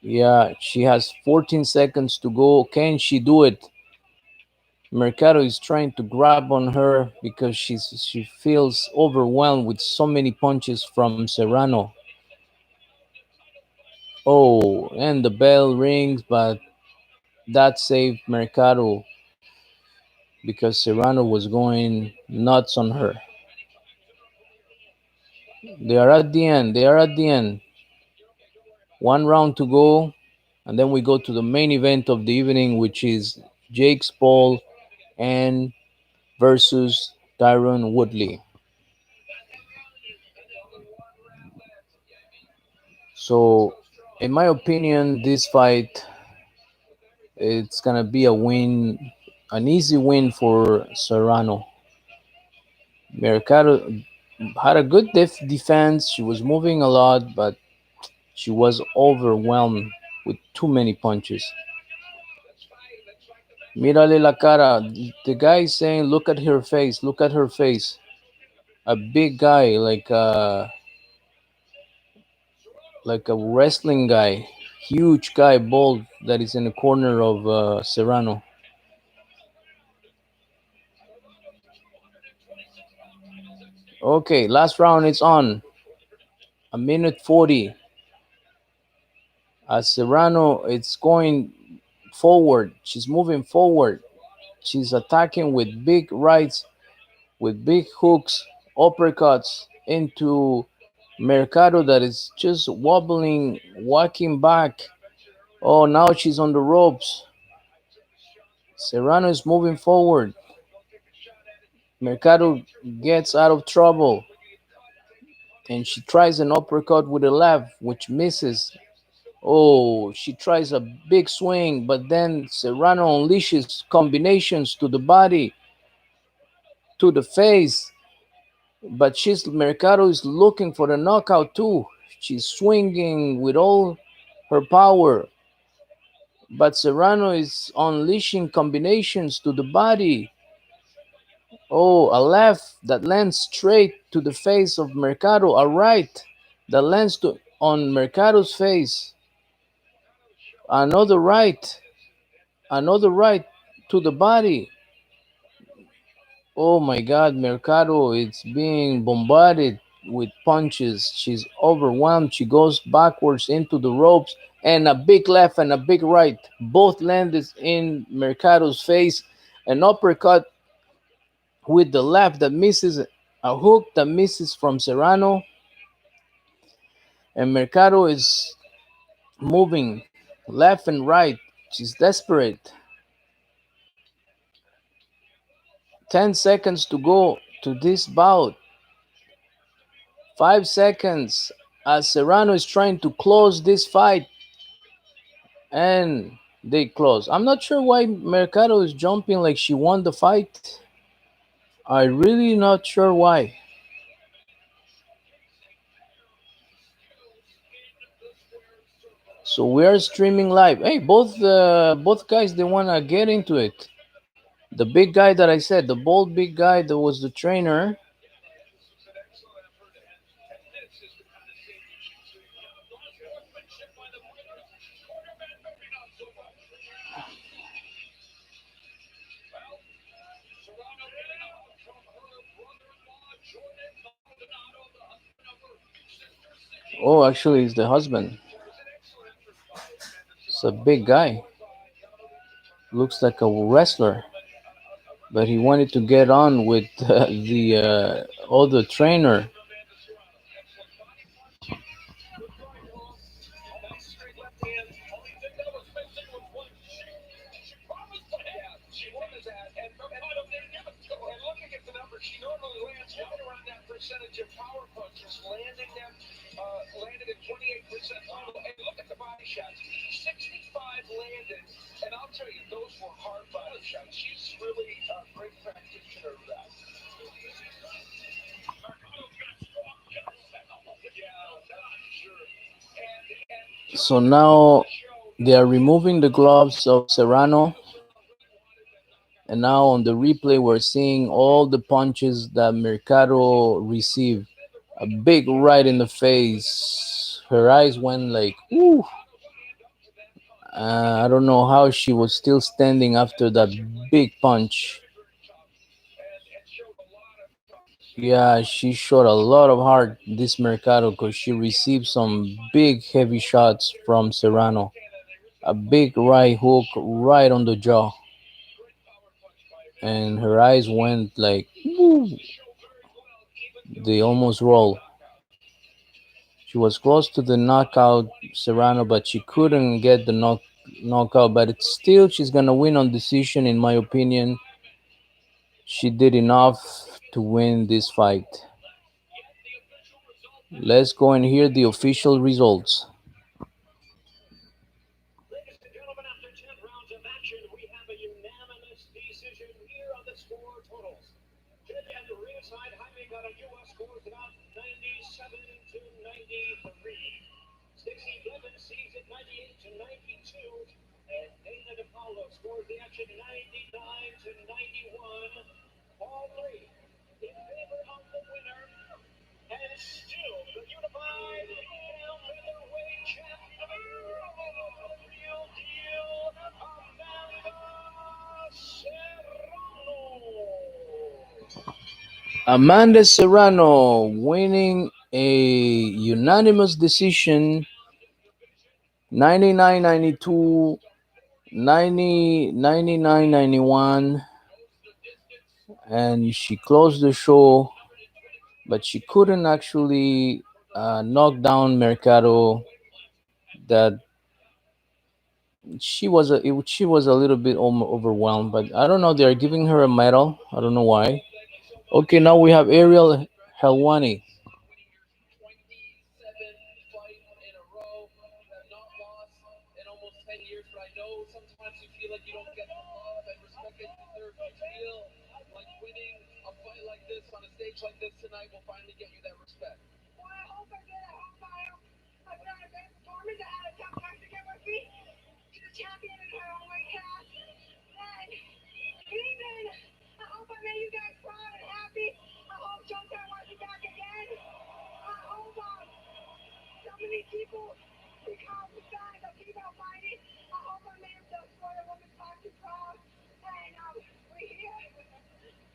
Yeah, she has 14 seconds to go. Can she do it? Mercado is trying to grab on her because she feels overwhelmed with so many punches from Serrano. Oh, and the bell rings, but that saved Mercado because Serrano was going nuts on her. They are at the end. They are at the end. One round to go, and then we go to the main event of the evening, which is Jake Paul and versus Tyron Woodley. So, in my opinion, this fight it's gonna be a win, an easy win for Serrano. Mercado had a good defense. She was moving a lot, but she was overwhelmed with too many punches. Mírale la cara. The guy is saying, "Look at her face. Look at her face." A big guy, like a wrestling guy, huge guy, bald, that is in the corner of Serrano. Okay, last round. It's on. A minute 40. Serrano, it's going forward. She's moving forward. She's attacking with big rights, with big hooks, uppercuts into Mercado that is just wobbling, walking back. Oh, now she's on the ropes. Serrano is moving forward. Mercado gets out of trouble and she tries an uppercut with a left, which misses. Oh, she tries a big swing, but then Serrano unleashes combinations to the body, to the face. But Mercado is looking for the knockout too. She's swinging with all her power, but Serrano is unleashing combinations to the body. Oh, a left that lands straight to the face of Mercado, a right that lands on Mercado's face, another right, another right to the body. Oh my God, Mercado is being bombarded with punches. She's overwhelmed. She goes backwards into the ropes and a big left and a big right. Both landed in Mercado's face. An uppercut with the left that misses, a hook that misses from Serrano. And Mercado is moving left and right. She's desperate. 10 seconds to go to this bout. 5 seconds as Serrano is trying to close this fight, and they close. I'm not sure why Mercado is jumping like she won the fight. I really not sure why. So we are streaming live. Hey, both guys they wanna get into it. The big guy that I said, the bald big guy that was the trainer. Oh, actually, he's the husband. It's a big guy. Looks like a wrestler, but he wanted to get on with the other trainer. So now they are removing the gloves of Serrano, and now on the replay we're seeing all the punches that Mercado received. A big right in the face. Her eyes went like, ooh. I don't know how she was still standing after that big punch. Yeah, she showed a lot of heart this Mercado because she received some big heavy shots from Serrano. A big right hook right on the jaw, and her eyes went like they almost rolled. She was close to the knockout Serrano, but she couldn't get the knockout. But it's still, she's gonna win on decision, in my opinion. She did enough to win this fight. Let's go and hear the official results. Ladies and gentlemen, after 10 rounds of action, we have a unanimous decision here on the score totals. Today at the ringside, Jaime got a U.S. scores about 97 to 93. Stacey Blevins sees it 98 to 92. And Dana DePaulo scores the action 99 to 91. All three in favor of the winner. And still the unified featherweight champion of the world, real deal, Amanda Serrano. Amanda Serrano winning a unanimous decision 99-92, 99-91, and she closed the show, but she couldn't actually knock down Mercado. That she was a little bit overwhelmed, but I don't know. They're giving her a medal. I don't know why. Okay, now we have Ariel Helwani. Winning your 27th fight in a row. You have not lost in almost 10 years, but I know sometimes you feel like you don't get the love and respect that you deserve. Do you feel like winning a fight like this on a stage like this tonight will finally get you that respect? Well, I hope I did. I hope I put on a great performance. I had a tough time to get my feet to the champion in her own weight class. And even, I hope I made you guys proud and happy. I hope Showtime wants me back again. I hope so many people become fans of female fighting. I hope I made the sport of women's boxing proud. And we're here.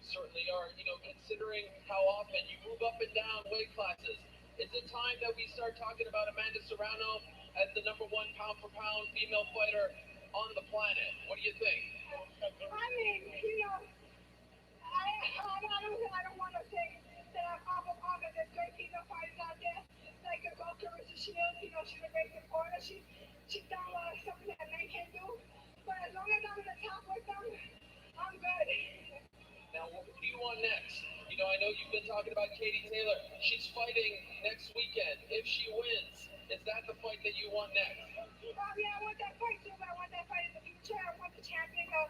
Certainly are. You know, considering how often you move up and down weight classes, is it time that we start talking about Amanda Serrano as the number one pound for pound female fighter on the planet? What do you think? I mean, I don't want to say that I'm off of all there's great female fighters out there, like a Goku versus Shields. She's a great supporter. She's done a lot of something that men can do. But as long as I'm in the top with them, I'm good. Now, who do you want next? You know, I know you've been talking about Katie Taylor. She's fighting next weekend. If she wins, is that the fight that you want next? Yeah, I want that fight too, but I want that fight in the future. I want the champion to go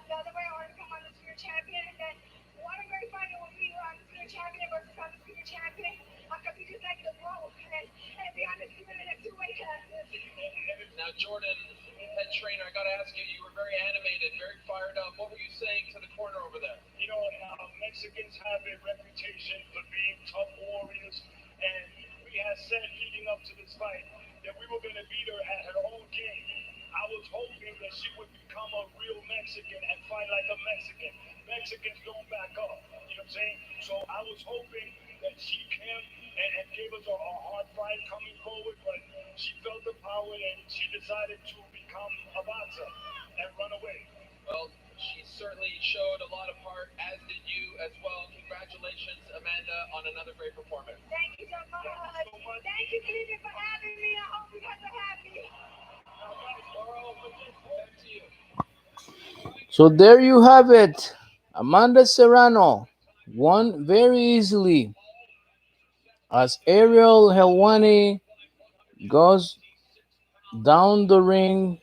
the other way. I want to become undisputed champion. And then what a great fight it would be undisputed champion versus undisputed champion. I could be just like the world and be undisputed in the two weight classes. Now, Jordan, head trainer, I got to ask you, you were very animated, very fired up. What were you saying to the corner over there? You know, Mexicans have a reputation for being tough warriors, and we had said leading up to this fight that we were going to beat her at her own game. I was hoping that she would become a real Mexican and fight like a Mexican. Mexicans don't back up, you know what I'm saying? So I was hoping that she came and gave us a hard fight coming forward, but she felt the power and she decided to become a boxer and run away. Well, she certainly showed a lot of heart, as did you as well. Congratulations, Amanda, on another great performance. Thank you so much. Thank you, Cleveland, for having me. I hope you guys are happy. Back to you. So there you have it. Amanda Serrano won very easily as Ariel Helwani goes down the ring,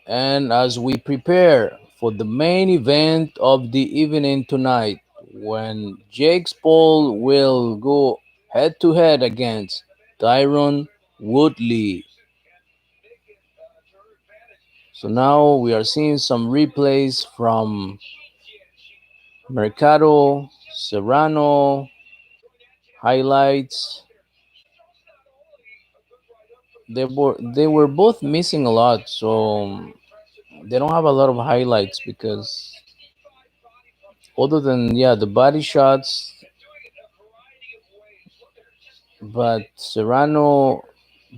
and as we prepare for the main event of the evening tonight, when Jake Paul will go head to head against Tyron Woodley. So now we are seeing some replays from Mercado, Serrano, highlights. they were both missing a lot, so they don't have a lot of highlights because other than the body shots, but Serrano,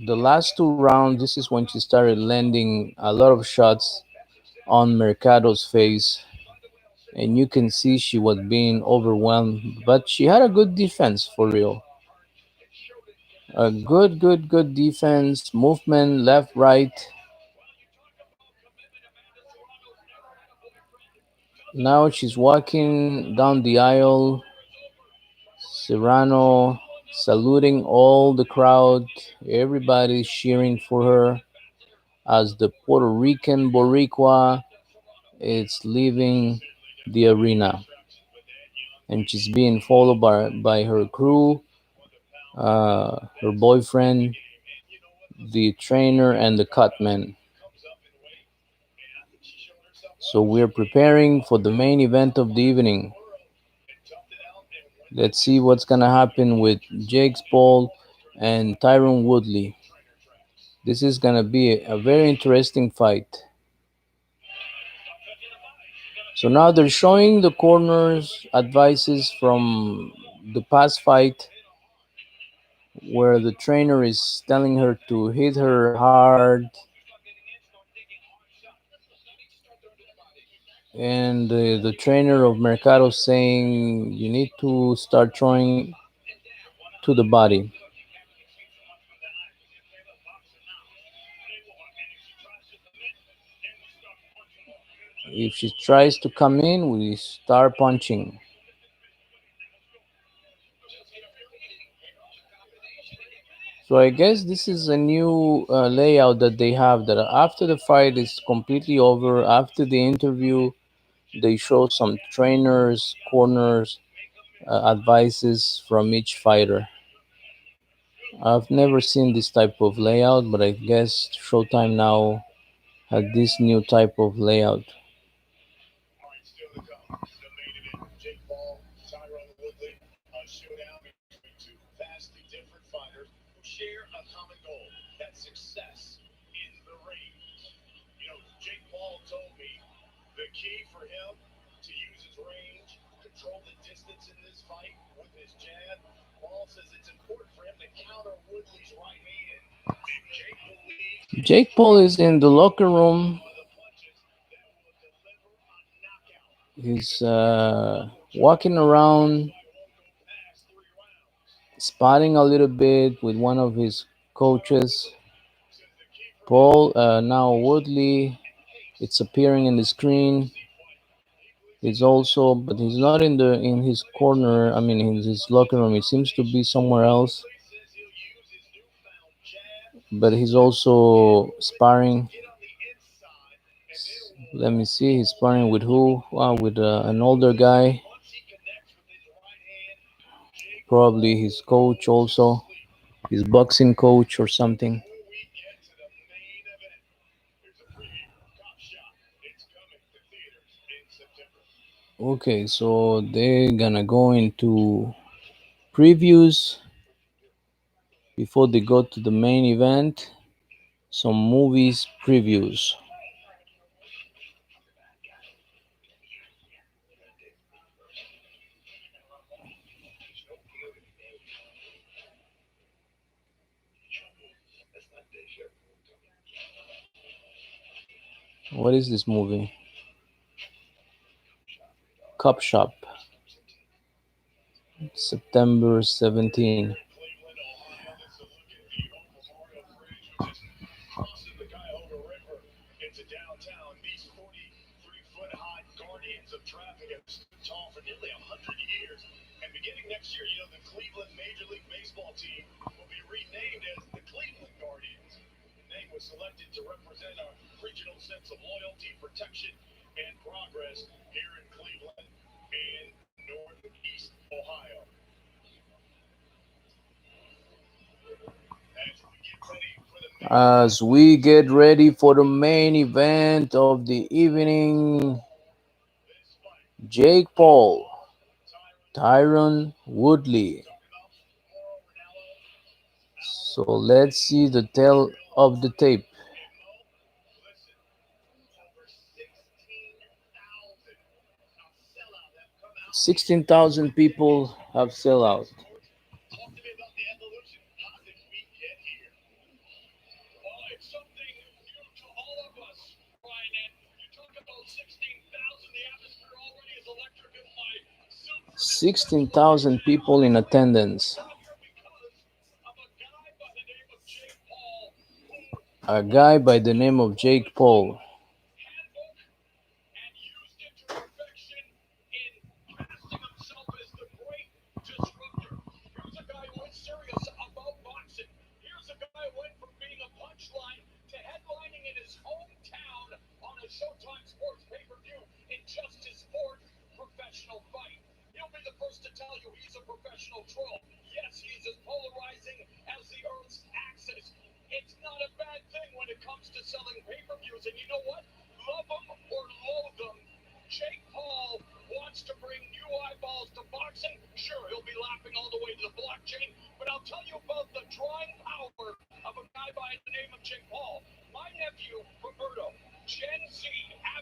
the last two rounds, this is when she started landing a lot of shots on Mercado's face, and you can see she was being overwhelmed. But she had a good defense for real. A good defense, movement, left, right. Now she's walking down the aisle, Serrano saluting all the crowd, everybody cheering for her as the Puerto Rican Boricua is leaving the arena, and she's being followed by her crew, her boyfriend, the trainer, and the cutman. So we're preparing for the main event of the evening. Let's see what's gonna happen with Jake Paul and Tyron Woodley. This is gonna be a very interesting fight. So now they're showing the corners advices from the past fight where the trainer is telling her to hit her hard, and the trainer of Mercado saying you need to start throwing to the body. If she tries to come in, we start punching. So I guess this is a new layout that they have, that after the fight is completely over, after the interview, they show some trainers, corners, advices from each fighter. I've never seen this type of layout, but I guess Showtime now had this new type of layout. Jake Paul, Tyron Woodley, a showdown between two vastly different fighters who share a common goal, that success in the ring. Jake Paul told me the key for him to use his range, control the distance in this fight with his jab. Paul says it's important for him to counter Woodley's right hand. And Jake believes he has Jake Paul is in the locker room. some of the punches that will deliver a knockout. He's walking around, spotting a little bit with one of his coaches. Paul, now Woodley, it's appearing in the screen. He's also, but he's not in his corner. I mean, in his locker room. He seems to be somewhere else. But he's also sparring. Let me see. He's sparring with who? With an older guy, probably his coach also, his boxing coach or something. Okay, so they're gonna go into previews before they go to the main event. Some movies previews. What is this movie? Cop Shop, September 17. Crossing the Cuyahoga River into downtown, these 43-foot high guardians of traffic have stood tall for nearly 100 years. And beginning next year, the Cleveland Major League Baseball team will be renamed as the Cleveland Guardians. The name was selected to represent our regional sense of loyalty, protection, and progress here in Cleveland and Northeast Ohio. As we get ready for the As we get ready for the main event of the evening, Jake Paul, Tyron Woodley. So let's see the of the tape. And Mo, listen, over 16,000 sellout have come out to hear you 16,000 today people have sell on out. sports. Talk to me about the evolution. How did we get here? Well, it's something new to all of us, Brian. And you talk about 16,000. The atmosphere already is electric in my super decentralized 16,000 people in analysis. We attendance. got here because of a guy by the name of Jake Paul who A took guy by the the name of Jake Paul. prototype handbook and used it to perfection in casting himself as the great disruptor. Here's a guy who is serious about boxing. Here's a guy who went from being a punchline to headlining in his hometown on a Showtime Sports pay-per-view in just his fourth professional fight. He'll be the first to tell you he's a professional troll. Yes, he's as polarizing as the Earth's axis. It's not a bad thing when it comes to selling pay-per-views. And you know what? Love him or loathe him, Jake Paul wants to bring new eyeballs to boxing. Sure, he'll be laughing all the way to the blockchain, but I'll tell you about the drawing power of a guy by the name of Jake Paul. My nephew, Roberto, Gen Z,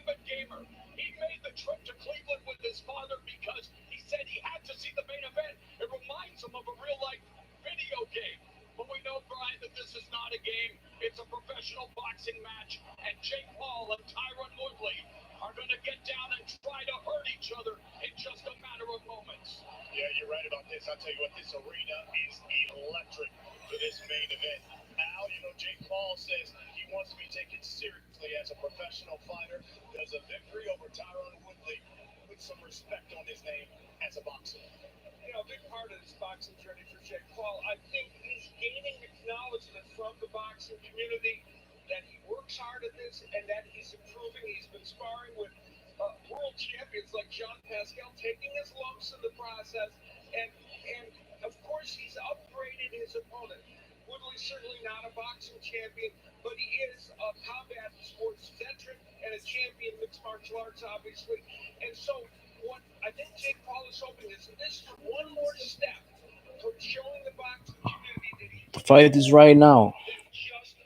avid gamer, he made the trip to Cleveland with his father because he said he had to see the main event. It reminds him of a real-life video game. But we know, Brian, that this is not a game. It's a professional boxing match, and Jake Paul and Tyron Woodley are going to get down and try to hurt each other in just a matter of moments. Yeah, you're right about this. I'll tell you what, this arena is electric for this main event. Now, Jake Paul says he wants to be taken seriously as a professional fighter. Does a victory over Tyron Woodley put some respect on his name as a boxer? A big part of this boxing journey for Jake Paul, I think he's gaining acknowledgement from the boxing community that he works hard at this and that he's improving. He's been sparring with world champions like John Pascal, taking his lumps in the process, and of course he's upgraded his opponent. Woodley's certainly not a boxing champion, but he is a combat sports veteran and a champion of mixed martial arts, obviously. And so what I think Jake Paul is hoping is this is one more step towards showing the boxing community that he The can do fight is more right now. than just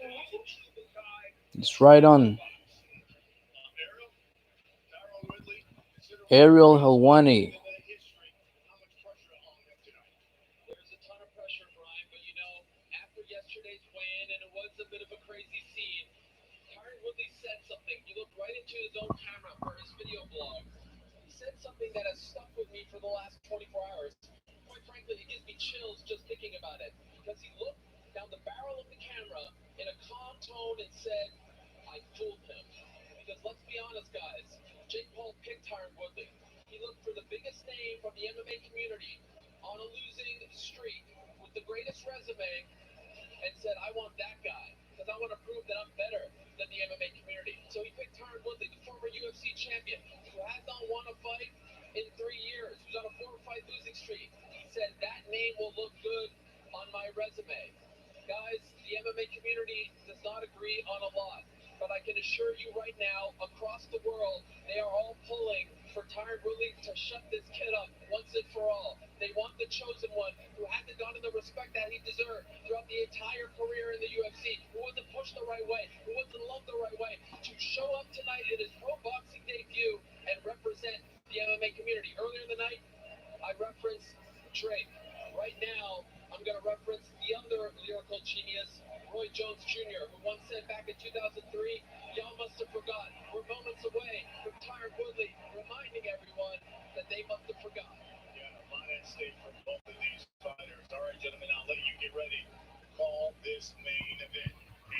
the guy It's who right can on. box. Ariel, Tyron Woodley, considered one of the Ariel greatest boxing Helwani. in the history. How much pressure on him tonight? There's a ton of pressure, Brian, but after yesterday's win, and it was a bit of a crazy scene, Tyron Woodley said something. He looked right into his own camera for his video blog. He said something that has stuck with me for the last 24 hours. Quite frankly, it gives me chills just thinking about it because he looked down the barrel of the camera in a calm tone and said, I fooled him. Because let's be honest, guys, Jake Paul picked Tyron Woodley. He looked for the biggest name from the MMA community on a losing streak with the greatest resume and said, I want that guy because I want to prove that I'm better than the MMA community. So he picked Tyron Woodley, the former UFC champion, who has not won a fight in 3 years, who's on a 4-fight losing streak. He said, that name will look good on my resume. Guys, the MMA community does not agree on a lot. But I can assure you right now, across the world, they are all pulling for Tyron Woodley to shut this kid up once and for all. They want the chosen one who hasn't gotten the respect that he deserved throughout the entire career in the UFC, who wasn't pushed the right way, who wasn't loved the right way, to show up tonight in his pro boxing debut and represent the MMA community. Earlier in the night, I referenced Drake. Right now, I'm going to reference the other lyrical genius, Roy Jones Jr., who once said back in 2003, y'all must have forgot. We're moments away from Tyron Woodley reminding everyone that they must have forgot. Yeah, a lot at stake for both of these fighters. All right, gentlemen, I'll let you get ready to call this main event.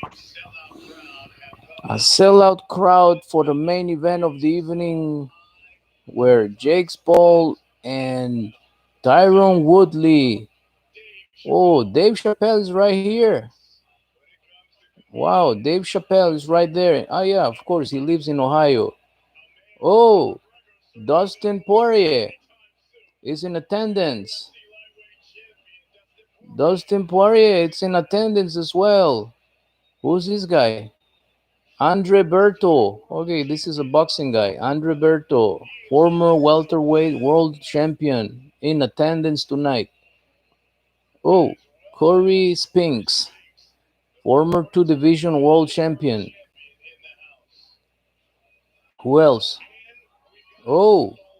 A sellout crowd have come A out to sellout crowd this for the fight. main event of the A so evening high where Jake price Paul tag. and Well, let's hear Tyron it from Woodley. Dave Oh, Chappelle. Dave Chappelle is right here. Yes, when it comes to Wow, comedians, Dave Chappelle is right there. Oh, yeah, of course, he lives in Ohio. a man who will not Oh, underestimate Dustin Poirier anytime soon. is in The attendance. UFC lightweight champion Dustin Poirier Dustin Poirier, is it's in in attendance attendance. as well. Who's this guy? Andre Berto. Okay, this is a boxing guy. Andre Berto, former welterweight world champion, in attendance tonight. That Oh, is one Corey Corey Spinks, Spinks, Former two division world champion. in the house. Who else? And we've got Oh, Olympic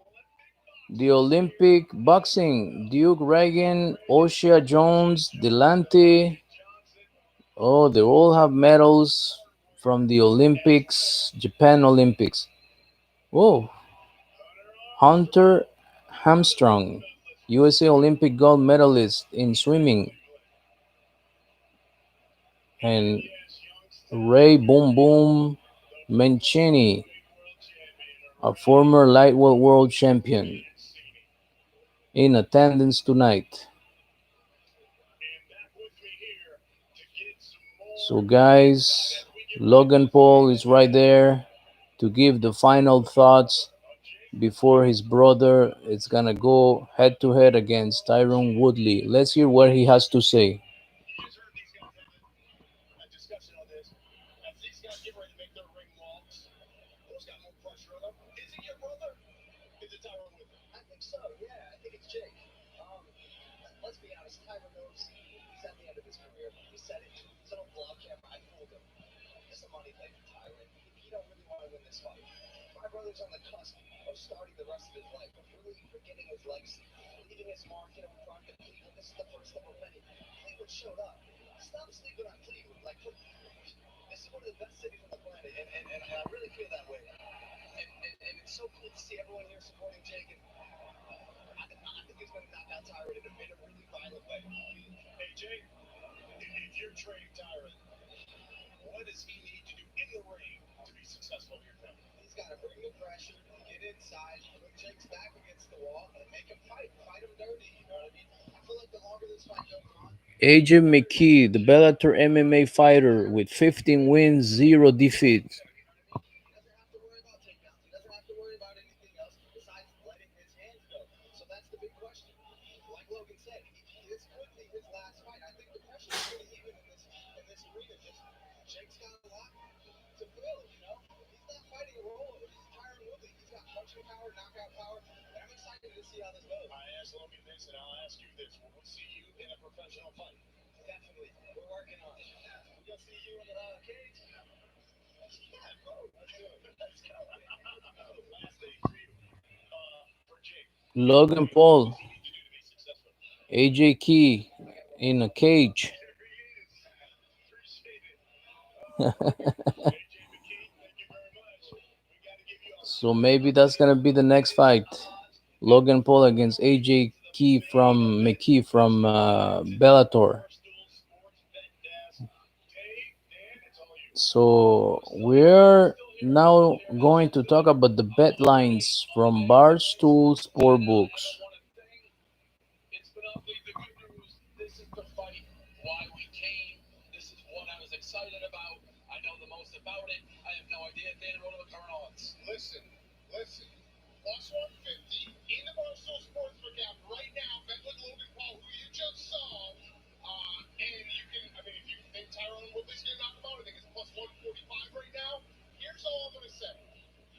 the boxers here. Olympic boxing. Duke Reagan, Oshia Jones, Delante. Johnson. Oh, they all have medals from the Olympics, Japan Olympics. Oh, Hunter Armstrong. Hunter Hamstrung, USA Olympic gold medalist in swimming, and And this youngster, Ray Boom Boom the former Mancini, lightweight world champion, a arriving former lightweight world champion, in Sydney. in attendance tonight. And back with me here to get some So, more insight guys, as we get ready for Logan this Paul main is right event there to give the final thoughts of Jake before Paul his brother is gonna go head to head against and Tyron Jake Woodley. Let's hear what he has to say. You just heard these guys have a discussion on this. As these guys get ready to make their ring walks, who's got more pressure on them? Is it your brother? Is it Tyron Woodley? I think so. Yeah, I think it's Jake. Let's be honest. Tyron knows he's at the end of his career. He said it. He's on vlog camera. I fooled him. This is a money thing for Tyron. He don't really want to win this fight. My brother's on the cusp of starting the rest of his life, of really beginning his legacy, leaving his mark. We brought him to Cleveland. This is the first of many. Cleveland showed up. Stop sleeping on Cleveland. Like, this is one of the best cities on the planet, and I really feel that way. And it's so cool to see everyone here supporting Jake. And I think he's going to knock out Tyron in a really violent way. Hey, Jake, if you're training Tyron, what does he need to do in the ring to be successful here, Kevin? He's got to bring the pressure, get inside, put Jake's back against the wall, and make him fight. Fight him dirty. You know what I mean? I feel like the longer this fight goes on, AJ McKee, the Bellator MMA fighter with 15 wins, 0 defeats. he doesn't have to worry about takedowns. He doesn't have to worry about anything else besides letting his hands go. So that's the big question. Like Logan said, this could be his last fight. I think the pressure is pretty even in this arena. Just Jake's got a lot to fill. You know, he's not fighting a role. He's Tyron Woodley. He's got punching power, knockout power, and I'm excited to see how this goes. I asked Logan this, and I'll ask you this. Will we see you in a professional fight? Definitely, we're working on it. We're gonna see you in the cage. Yeah, bro. Let's do it. Let's go. Last thing for you, for Jake. Logan What Paul, does he need to do to be successful? AJ Key in a cage. There he is. Appreciate it. AJ McKee, thank you very much. We got to give you a So quick maybe that's update gonna be the next as we fight. pause Logan before Paul we against get AJ to the Key main from event. McKee from Tonight Bellator. on the Barstool Sports Bet Desk, Dave, Dan, it's all you. So We're still here. We're we're still here. now Your host going and to talk today, about the bet lines Bobby from Mays. Barstool And Sportbooks. I want to thank it's been ugly. The good news, this is the fight. Why we came. This is what I was excited about. I know the most about it. I have no idea. Dan, what are the current odds? Listen. Plus 150 in the Barstool Sportsbook app right now. Bet with Logan Paul, who you just saw. And you can, I mean, if you think Tyron Woodley's going to knock him out, I think it's plus 145 right now. Here's all I'm going to say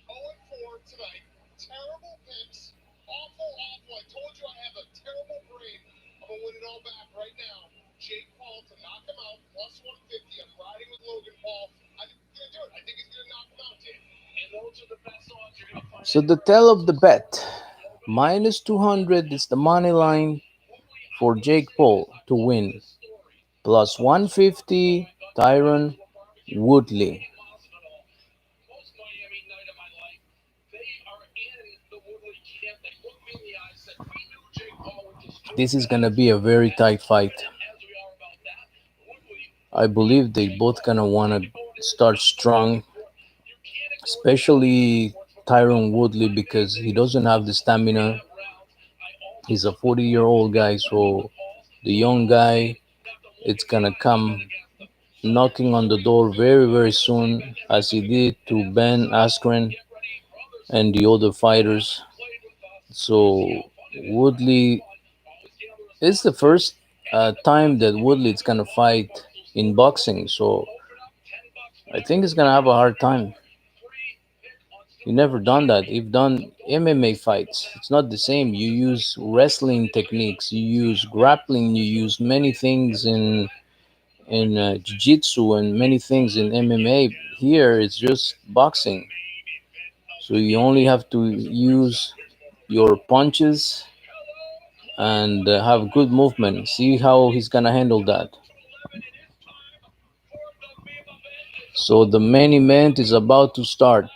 0 and 4 tonight. Terrible picks. Awful. I told you I have a terrible brain. I'm going to win it all back right now. Jake Paul to knock him out, plus 150. I'm riding with Logan Paul. I think he's going to do it. I think he's going to knock him out, Jake. And those are the best odds you're going to find So the anywhere tell else. of the bet minus 200 is the money line Woodley, I for wouldn't Jake say this. Paul I to love win. this story. Plus Of this Chicago, 150 I thought they went Tyron into a barbecue. Woodley. Masvidal, most Miami night of my life. They are in the Woodley camp. They looked me in the eye, said, "We knew Jake Paul would destroy This is that." gonna be a very As tight fight. confident as we are about that, Woodley I will beat believe they Jake both Paul. gonna wanna Jake Paul is start not the back strong, and forth. You can't ignore the betting on the especially sportsbook right now. Tyron Woodley My main because he thing is doesn't have the we stamina. have rounds. I also He's a took the 40-year-old points guy, and bet on the so calls. the So young no guy shame. Have to look it's in the gonna eye when I bet come against them. So here's knocking the on the story. door very, We're very doing the same soon bet as he everybody gets. did And to as we Ben saw, Askren get ready for other and the stories. other You fighters. haven't played with us. You see So how fun it is. Have some Woodley fun. Always gamble it's the responsibly. first And in the time past, that if you Woodley is haven't gonna watched fight Barstool in Sportsbook, boxing. So open up $10 I win think he's gonna have a hard time. $1 free pick on He silver never or done that. champion. He've So done don't MMA miss the fights. bet. It's not the Only same. on You the site. use Let's get wrestling into it. techniques. You See use how fast grappling. You this use goes many tonight. things Let's go, in Matt. in jiu-jitsu and many things in MMA. Here it's just boxing. So you only have to use your punches and have good movement. See how he's gonna handle that. So the main event is about to start.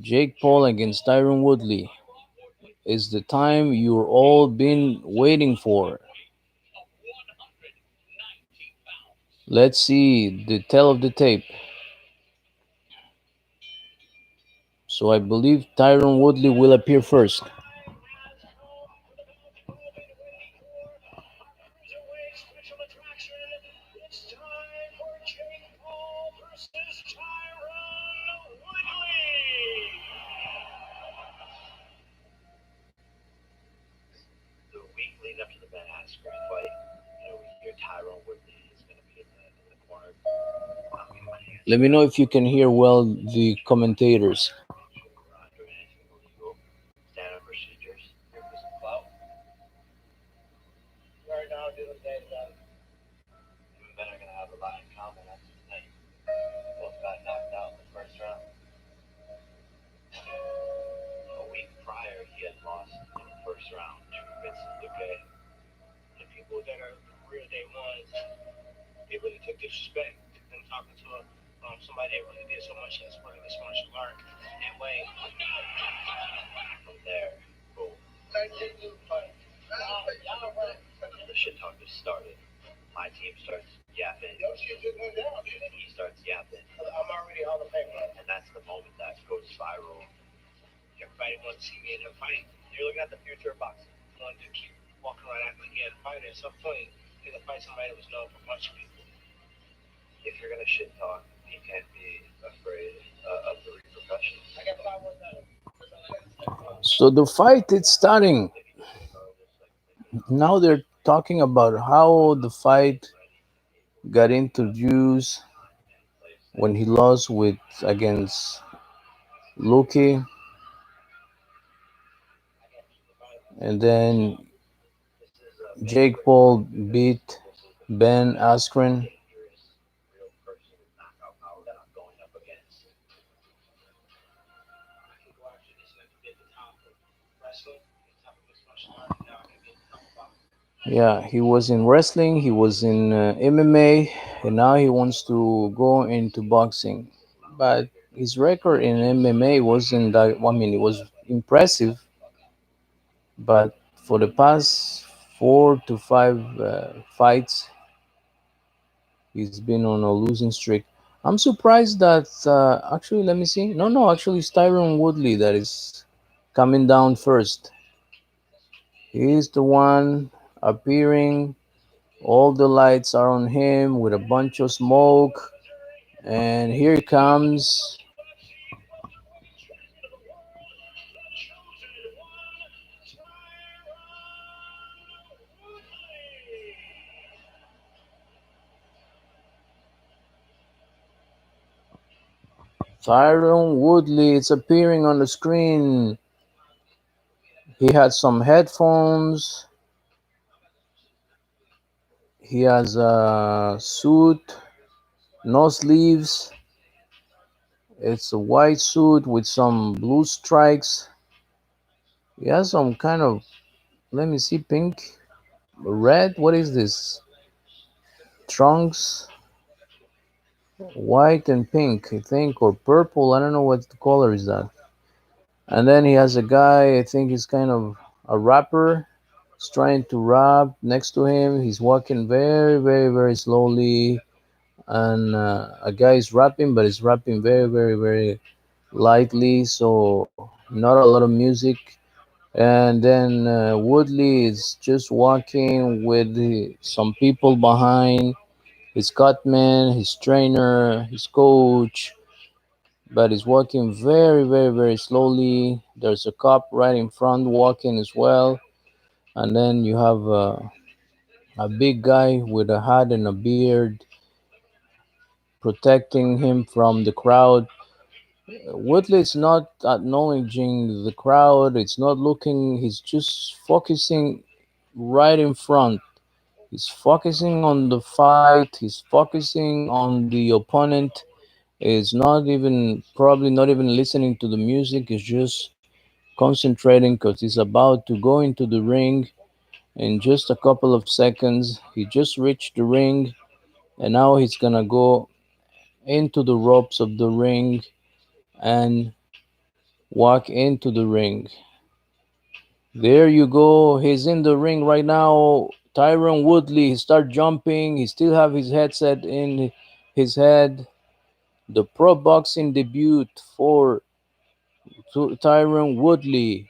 Jake Paul against Tyron Woodley is the time you're all been waiting for. Let's see the tale of the tape. So I believe Tyron Woodley will appear first. Cruiserweight special attraction. It's time for Jake Paul versus Tyron Woodley. The week leading up to the Ben Askren fight, we hear Tyron Woodley is going to be in the corner. I'm getting my hands Let me know if you can hear well the commentators. doing anything illegal. Standard procedures. Here for some clout. Right now, doing day to day. Him and Ben are going to have a lot in common after tonight. Both got knocked out in the first round. A week prior, he had lost in the first round to Vincent Luque. The people that are real day ones, they really took disrespect to them talking to somebody that really did so much in the sport and so much to learn. And Wayne, from there, boom. The shit talk just started. My team starts yapping. He starts yapping. I'm already on the paper. And that's the moment that goes viral. Everybody wants to see me in a fight. You're looking at the future of boxing. You want to keep walking around acting like you had a fight. At some point, you're going to fight somebody that was known for punching people. If you're going to shit talk, you can't be afraid of the repercussions. I got 5 more minutes. So the fight is starting. Now they're talking about how the fight got introduced when he lost with against Luki, and then Jake Paul beat Ben Askren. Yeah, he was in wrestling, he was in MMA, and now he wants to go into boxing. But his record in MMA wasn't that, I mean, it was impressive, but for the past 4 to 5 fights, he's been on a losing streak. I'm surprised that, actually, let me see. No, no, actually, it's Tyron Woodley that is coming down first. He's the one appearing. All the lights are on him with a bunch of smoke. And here he comes. Tyron Woodley is appearing on the screen. He had some headphones. He has a suit, no sleeves. It's a white suit with some blue stripes. He has some kind of, let me see, pink, red. What is this? Trunks, white and pink, I think, or purple. I don't know what the color is that. And then he has a guy, I think he's kind of a rapper. He's trying to rap next to him. He's walking very, very, very slowly. And a guy is rapping, but he's rapping very, very, very lightly. So not a lot of music. And then Woodley is just walking with some people behind, his cutman, his trainer, his coach, but he's walking very, very, very slowly. There's a cop right in front walking as well. And then you have a big guy with a hat and a beard protecting him from the crowd. Woodley is not acknowledging the crowd, it's not looking, he's just focusing right in front. He's focusing on the fight. He's focusing on the opponent. Is not even probably not even listening to the music. He's just concentrating because he's about to go into the ring in just a couple of seconds. He just reached the ring and now he's gonna go into the ropes of the ring and walk into the ring. There you go. He's in the ring right now. Tyron Woodley. He start jumping. He still have his headset in his head. The pro boxing debut for Tyron Woodley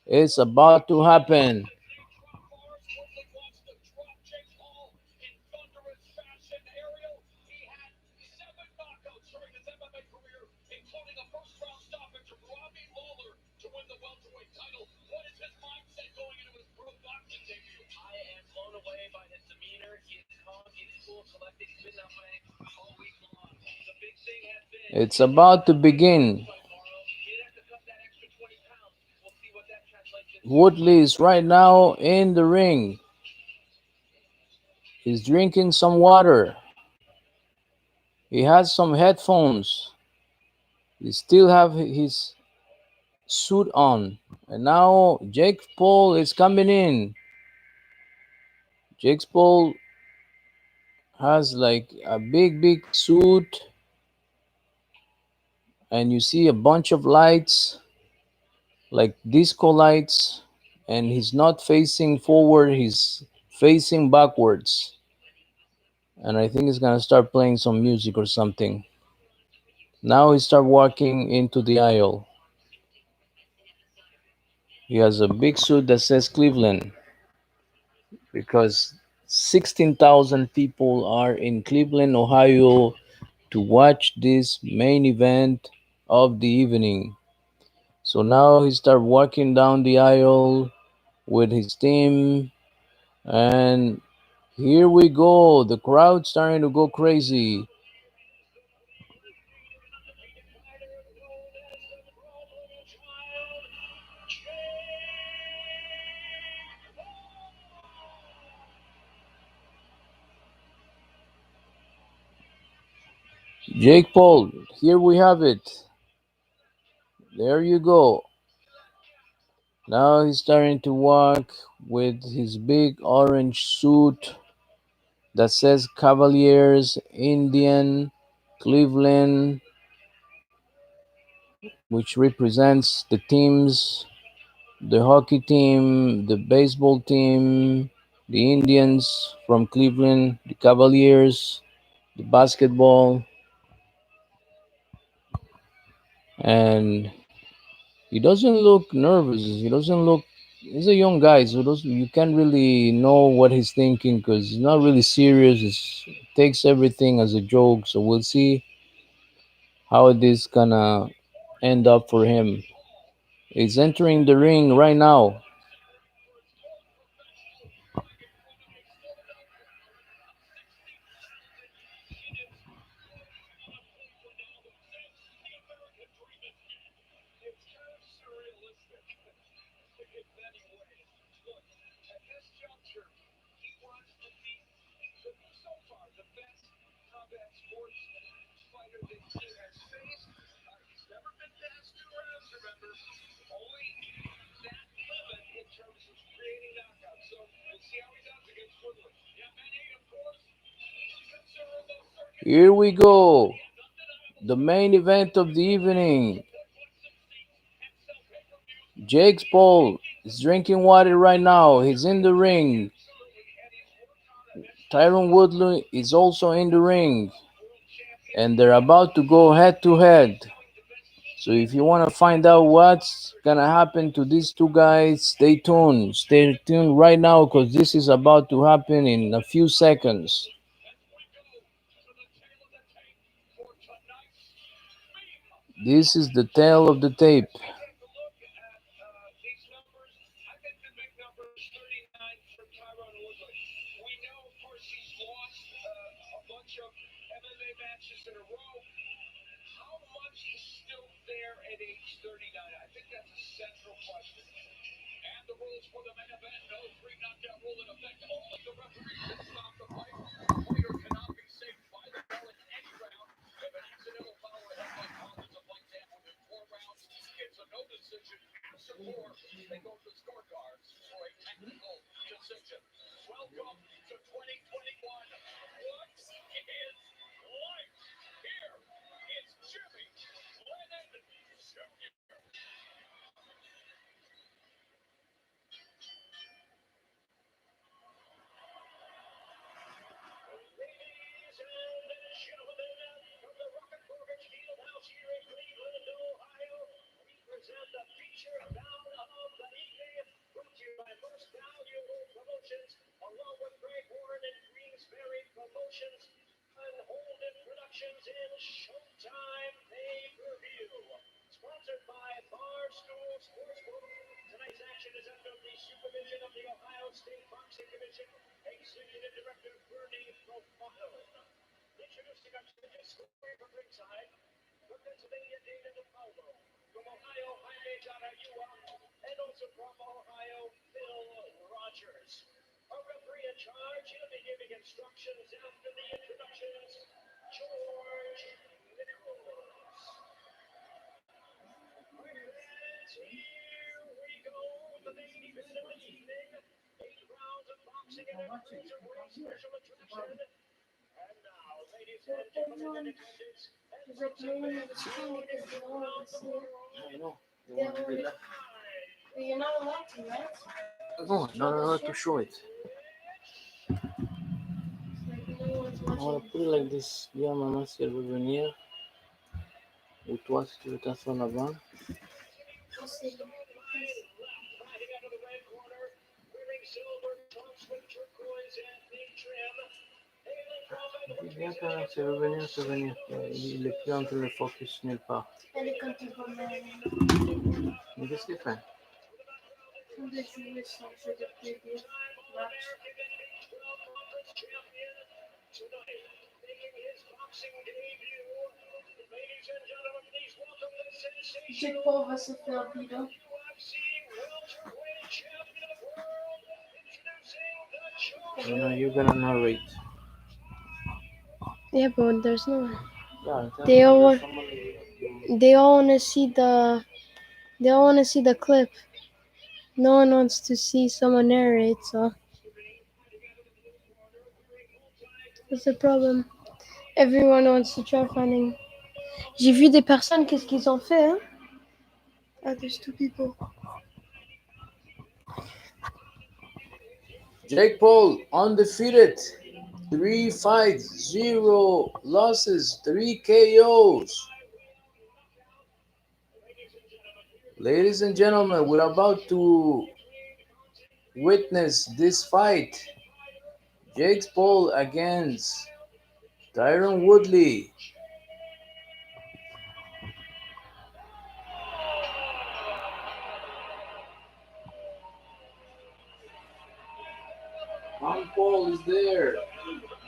is about to happen. Woodley wants to drop Jake Paul in thunderous fashion. Ariel, he had 7 knockouts during his MMA career, including a first-round stoppage of Robbie Lawler to win the welterweight title. What is his mindset going into his pro boxing debut? I am blown away by his demeanor. He is calm, he is cool, collected. He's been that way all week long. The big thing has been It's about to begin. by tomorrow. He'd have to cut that extra 20 pounds. We'll see what that translates into. Woodley is right now in the ring. He's drinking some water. He has some headphones. He still have his suit on. And now Jake Paul is coming in. Jake Paul has like a big suit and you see a bunch of lights like disco lights and he's not facing forward, he's facing backwards. And I think he's gonna start playing some music or something. Now he start walking into the aisle. He has a big suit that says Cleveland because 16,000 people are in Cleveland, Ohio to watch this main event of the evening. So now he start walking down the aisle with his team and here we go. The crowd starting to go crazy. Jake Paul, here we have it. There you go. Now he's starting to walk with his big orange suit that says Cavaliers, Indian, Cleveland, which represents the teams, the hockey team, the baseball team, the Indians from Cleveland, the Cavaliers, the basketball, and he doesn't look nervous. He doesn't look. He's a young guy, so you can't really know what he's thinking because he's not really serious. He takes everything as a joke. So we'll see how this gonna end up for him. He's entering the ring right now. It's kind of surrealistic in many ways. Look, at this juncture, he wants to be, so far, the best combat sports fighter that he has faced. He's never been past 2 rounds, remember? Only that limit in terms of creating knockouts. So we'll see how he does against Woodley. Yeah, many, of course, consider those circuits. Here we go. The main event of the evening. Jake Paul is drinking water right now. He's in the ring. Tyron Woodley is also in the ring. And they're about to go head to head. So if you want to find out what's gonna happen to these two guys, stay tuned. Stay tuned right now because this is about to happen in a few seconds. This is the tail of the tape. Take a look at these numbers. I think the big number is 39 for Tyron Woodley. We know, of course, he's lost a bunch of MMA matches in a row. How much is still there at age 39? I think that's a central question. And the rules for the main event, no three knockout rule in effect. Only the referee can stop the fight. A fighter cannot be saved by the bell in any round. If an accidental foul or headbutt causes a fight to end within 4 rounds, it's a no decision. After four, they go to the scorecards for a technical decision. Welcome to 2021. What is life? Here is Jimmy Lennon Jr. Ladies and gentlemen, from the Rocket Mortgage Fieldhouse here in Cleveland, Ohio, we present the feature bout of the evening, brought to you by Most Valuable Promotions, along with Greg Warren and Greensbury Promotions, and Holden Productions in Showtime Pay-Per-View. Sponsored by Barstool Sportsbook. Tonight's action is under the supervision of the Ohio State Boxing Commission, Executive Director Bernie Profano. Introducing our judges, scoring from ringside, from Pennsylvania, Dana DePaulo, from Ohio, Jaime Jarayua, and also from Ohio, Phil Rogers. Our referee in charge, he'll be giving instructions after the introductions, George Nichols. Here we go, the main event of the evening. 8 rounds of boxing and a cruiserweight special attraction. And now, ladies and gentlemen in attendance, and Because like no one was showing it because they don't want to see it. I know. They They want don't to want be to. left. But you're not allowed to, right? No, not allowed to show it. It's like no one's Ahora watching. put it like this. Ya mamá si él va a venir. Y tú haces tu tazo la van. I'll see. fighting out of the red corner, wearing silver trunks with turquoise and pink trim. Hailing from Ya que se va a venir, se va a venir. Y le pido antes le focus nel pas. And it comes to from there. Mais qu'est-ce qu'il fait? From the Jewish culture, the previous match. champion tonight, making his boxing debut. Ladies and gentlemen, please welcome the Jake sensational Paul versus Phil Bito. UFC welterweight champion of the world, introducing the You know, you're gonna narrate. Yeah, but there's no. Yeah, They all there's want. somebody. They all want to see the. They all want to see the clip. No one wants to see someone narrate. So that's the problem. Everyone wants to try finding. J'ai vu des personnes. Qu'est-ce qu'ils ont fait? Hein? Ah, there's two people. Jake Paul undefeated. 3 fights, 0 losses, 3 KOs. Ladies and gentlemen, we're about to witness this fight. Jake Paul against Tyron Woodley. Ron Paul is there.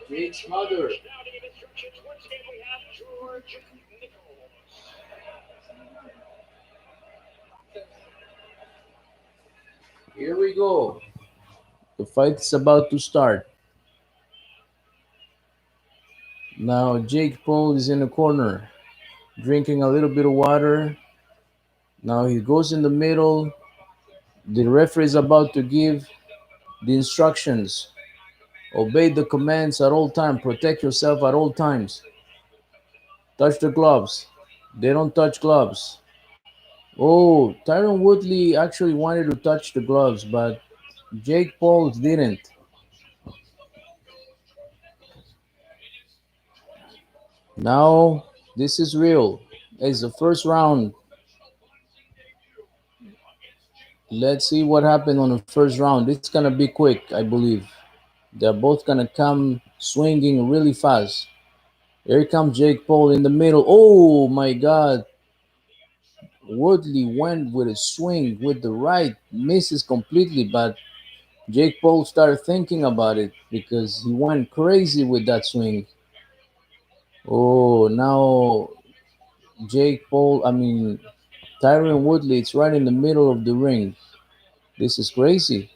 Jake's mother. Here we go. The fight is about to start. Now Jake Paul is in the corner, drinking a little bit of water. Now he goes in the middle. The referee is about to give the instructions. Obey the commands at all times. Protect yourself at all times. Touch the gloves. They don't touch gloves. Oh, Tyron Woodley actually wanted to touch the gloves, but Jake Paul didn't. Now, this is real. It's the first round. Let's see what happened on the first round. It's gonna be quick, I believe. They're both gonna come swinging really fast. Here comes Jake Paul in the middle. Oh my God. Woodley went with a swing with the right, misses completely, but Jake Paul started thinking about it because he went crazy with that swing. Oh, now Jake Paul, I mean, Tyron Woodley, it's right in the middle of the ring. This is crazy.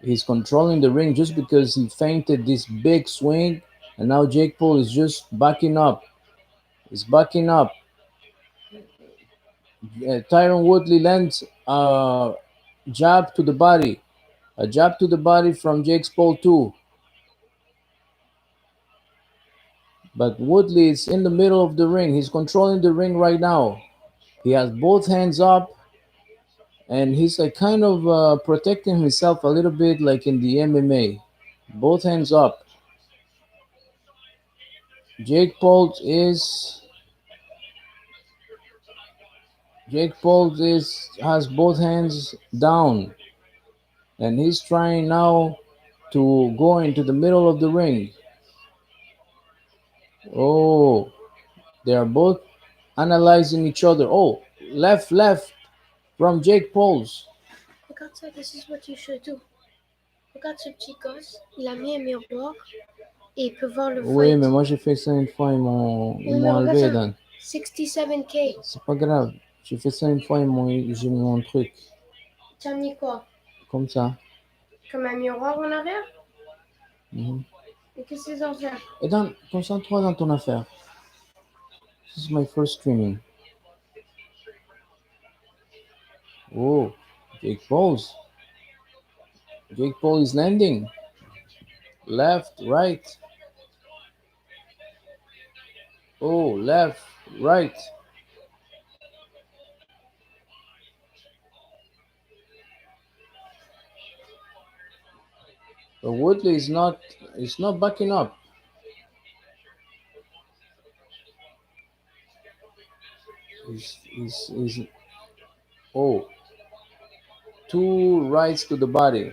He's controlling the ring just because he feinted this big swing, and now Jake Paul is just backing up. He's backing up. Tyron Woodley lands a jab to the body. A jab to the body from Jake Paul too. But Woodley is in the middle of the ring. He's controlling the ring right now. He has both hands up, and he's like kind of protecting himself a little bit like in the MMA. Both hands up. Jake Paul is Jake Paul is has both hands down, and he's trying now to go into the middle of the ring. Oh, they are both analyzing each other. Oh, left from Jake Paul's. Regarde ça, this is what you should do. Regarde ce petit gosse, il a mis un miroir et il peut voir le Oui, fight. mais moi j'ai fait ça une fois, ils Oui, m'ont mais regarde enlevé, ça. Dan. 67K. C'est pas grave. J'ai fait ça une fois, j'ai mis mon truc. Tu as mis quoi? Comme ça. Comme un miroir en arrière? Mhm. Et qu'est-ce qu'ils ont fait? Et Dan, concentre-toi dans ton affaire. This is my first streaming. Oh, Jake Paul's. Jake Paul is landing. Left, right. Oh, left, right. But Woodley is not backing up. He's oh, two rights to the body.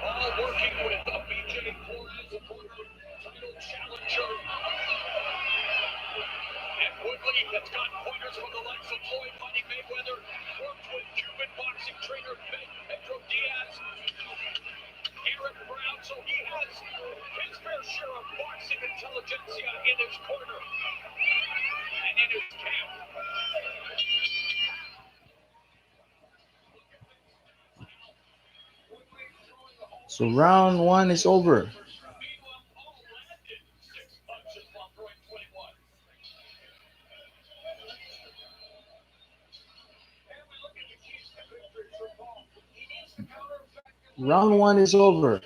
All working with a BJ Flores, a former title challenger. And Woodley has got pointers from the likes of Floyd Money Mayweather, worked with Cuban boxing trainer Pedro Diaz, Aaron Brown, so he has his fair share of boxing intelligentsia in his corner and in his camp. So round one is over. Meanwhile, Paul landed 6 punches while throwing 21. And we look at the keys to victory for Paul. He needs to counter Round one is over. It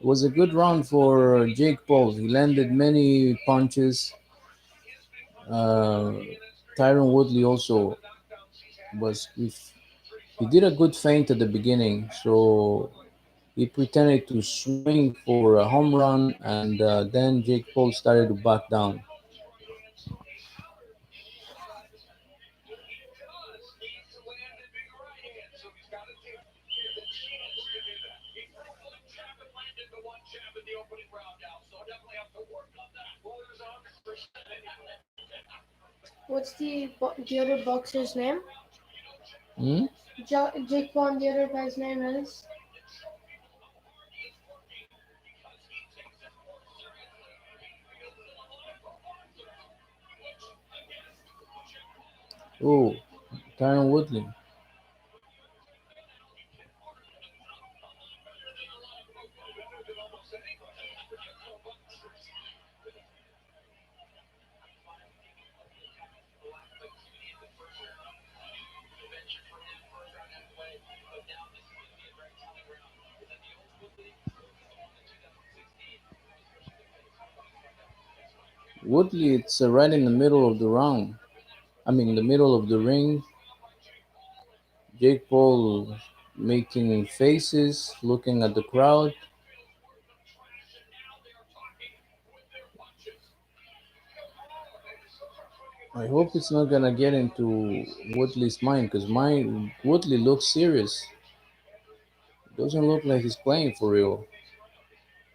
was a good round for Jake Paul. He landed many punches. Uh, Tyron Woodley also was. He did a good feint at the beginning, so he pretended to swing for a home run, and then Jake Paul started to back down. What's the other boxer's name? Hmm? Jake Paul and the other guy's name is? Oh, Tyron Woodley. Woodley, it's right in the middle of the round. I mean, in the middle of the ring. Jake Paul making faces, looking at the crowd. I hope it's not gonna get into Woodley's mind because my Woodley looks serious. Doesn't look like he's playing for real.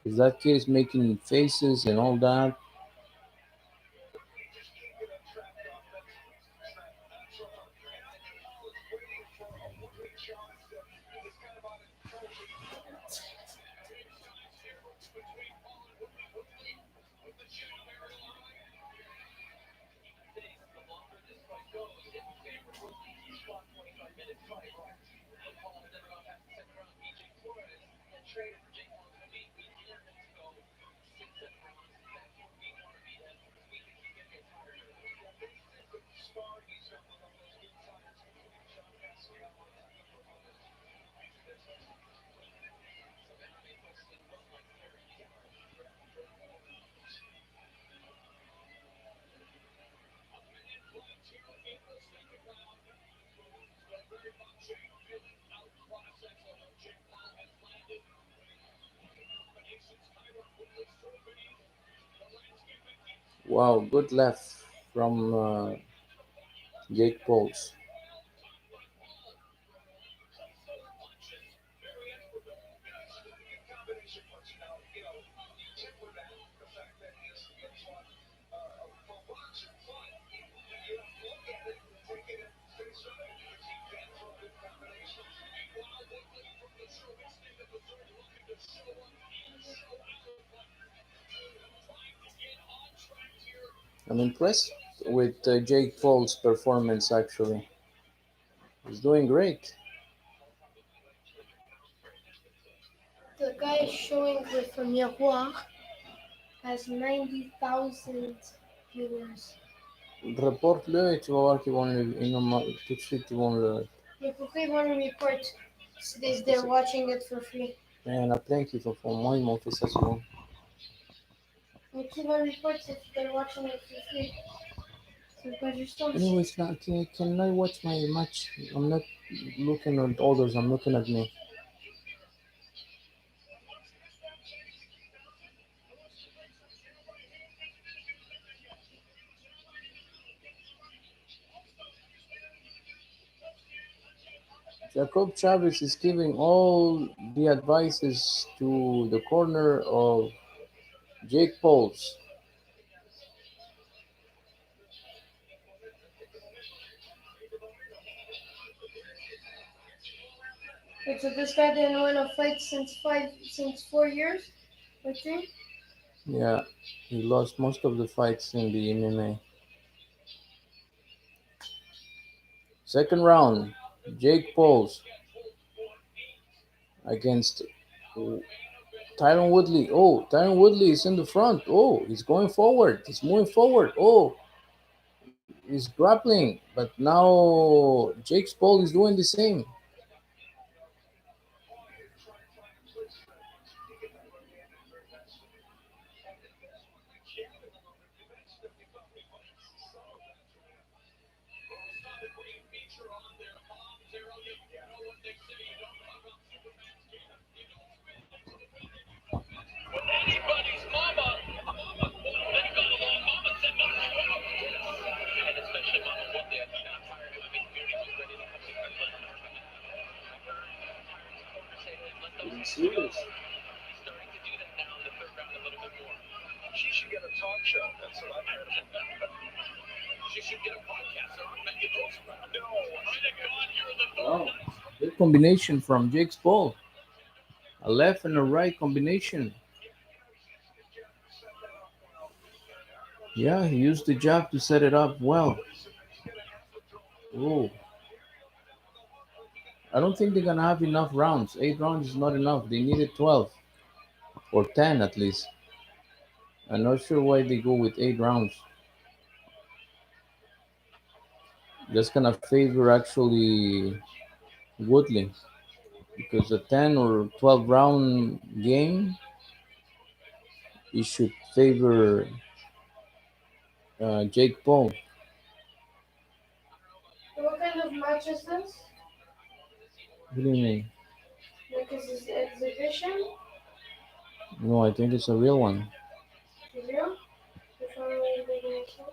Because that kid is making faces and all that. Still very much a filling out process, although Jake Paul has landed combinations. Tyron Woodley surveys the landscape and keeps Wow, good left from Jake Pauls. very expert. Significant combination punch. Now, you temper that with the fact that it's on for boxing, but you have to look at it, take it at face value because he can throw good combinations. Meanwhile, Woodley from the service in the Missouri looking to show up and show out, but trying to get on track here. I'm impressed with Jake Paul's performance actually. He's doing great. The guy showing with a miroir has 90,000 viewers. Reporte-le et tu vas voir qu'ils vont tout de suite ils vont le. Mais pourquoi ils vont le report? Parce que They're watching it for free. il y en a plein qui font. Moi, ils m'ont fait ça souvent. Mais qui va report if they're watching it for free? C'est pas juste toi. Anyways, now, can I watch my match? I'm not looking at others. I'm looking at me. Jacob Chavez is giving all the advices to the corner of Jake Pauls. Wait, so this guy didn't win a fight since 4 years? Or three? Yeah, he lost most of the fights in the MMA. Second round, Jake Pauls against Tyron Woodley. Oh, Tyron Woodley is in the front. Oh, he's going forward. He's moving forward. Oh, he's grappling. But now Jake Paul is doing the same. Anybody's mama, they got along. Mama said no. And especially Mama Woodley, I think I'm tired of him. Fury was ready to come to Cleveland. Tyron's corner say let those Getting things go. serious. He's starting to do that now in the third round a little bit more. She should get a talk show. That's what I've heard. She should get a podcast or maybe a post. No, pray to God you're the Wow, North. good combination from Jake Paul. A left and a right combination. Yeah, he used the jab to set it up well. Oh, I don't think they're gonna have enough rounds. 8 rounds is not enough. They needed 12 or 10 at least. I'm not sure why they go with 8 rounds. That's gonna favor actually Woodley because a 10 or 12 round game it should favor Jake Paul. What kind of match is this? What do you mean? Like, is this exhibition? No, I think it's a real one. Real? Which one are you going to show?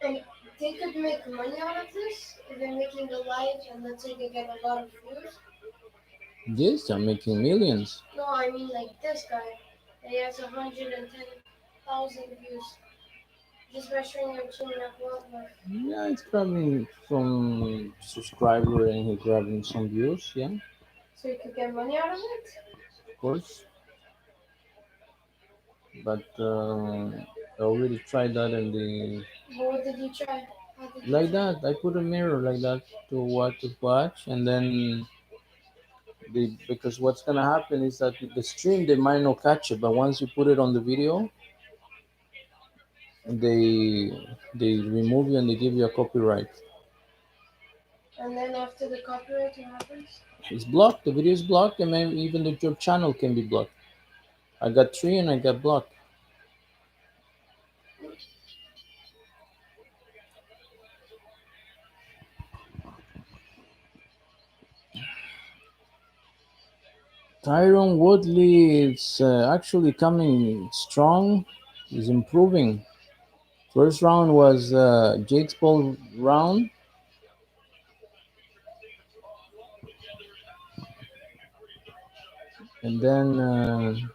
And they could make money out of this if they're making a live and let's say they get a lot of views. Yes, I'm making millions. No, I mean like this guy. He has 110,000 views just by showing him chilling at wildlife. Yeah, it's grabbing some subscriber and he's grabbing some views. Yeah, So you could get money out of it? of course. But I already tried that and the But what did you try? How did you like try? that. I put a mirror like that to watch, and then because what's gonna happen is that the stream they might not catch it, but once you put it on the video, they they remove you and they give you a copyright. And then after the copyright, what happens? It's blocked. The video is blocked, and maybe even the your channel can be blocked. I got three and I got blocked. Tyron Woodley is actually coming strong. He's improving. First round was Jake's Paul round, and then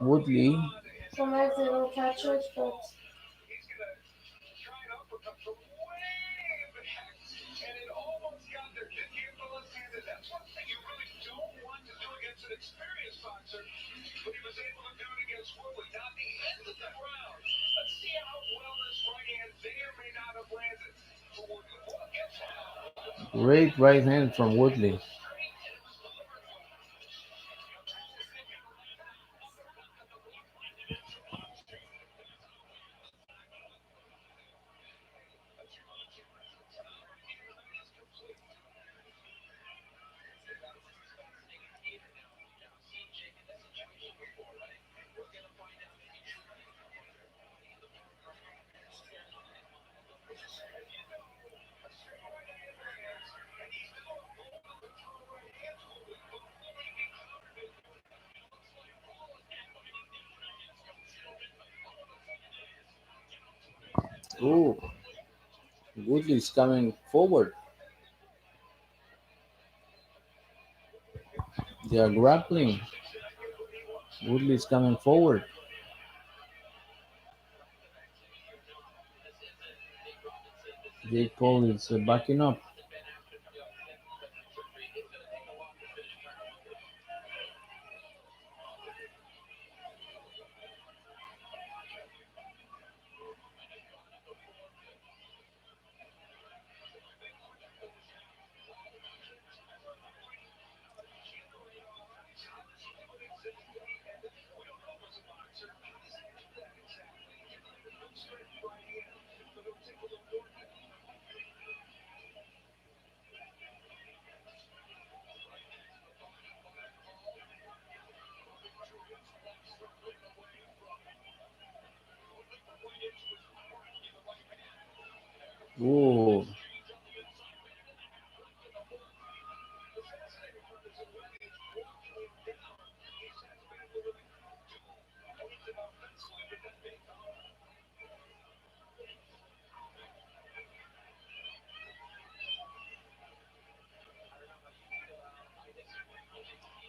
Woodley. Sometimes they don't catch it, but He's going to try an uppercut from way back, and it almost got there. Didn't get the left hand, and that's one thing you really don't want to do against an experienced boxer, but he was able to do it against Woodley. Now, at the end of the round, let's see how well this right hand may or may not have landed for Woodley. Well, guess what? Great right hand from Woodley. Oh, Woodley's coming forward. They are grappling. Woodley's coming forward. Jake Paul is backing up. Oh,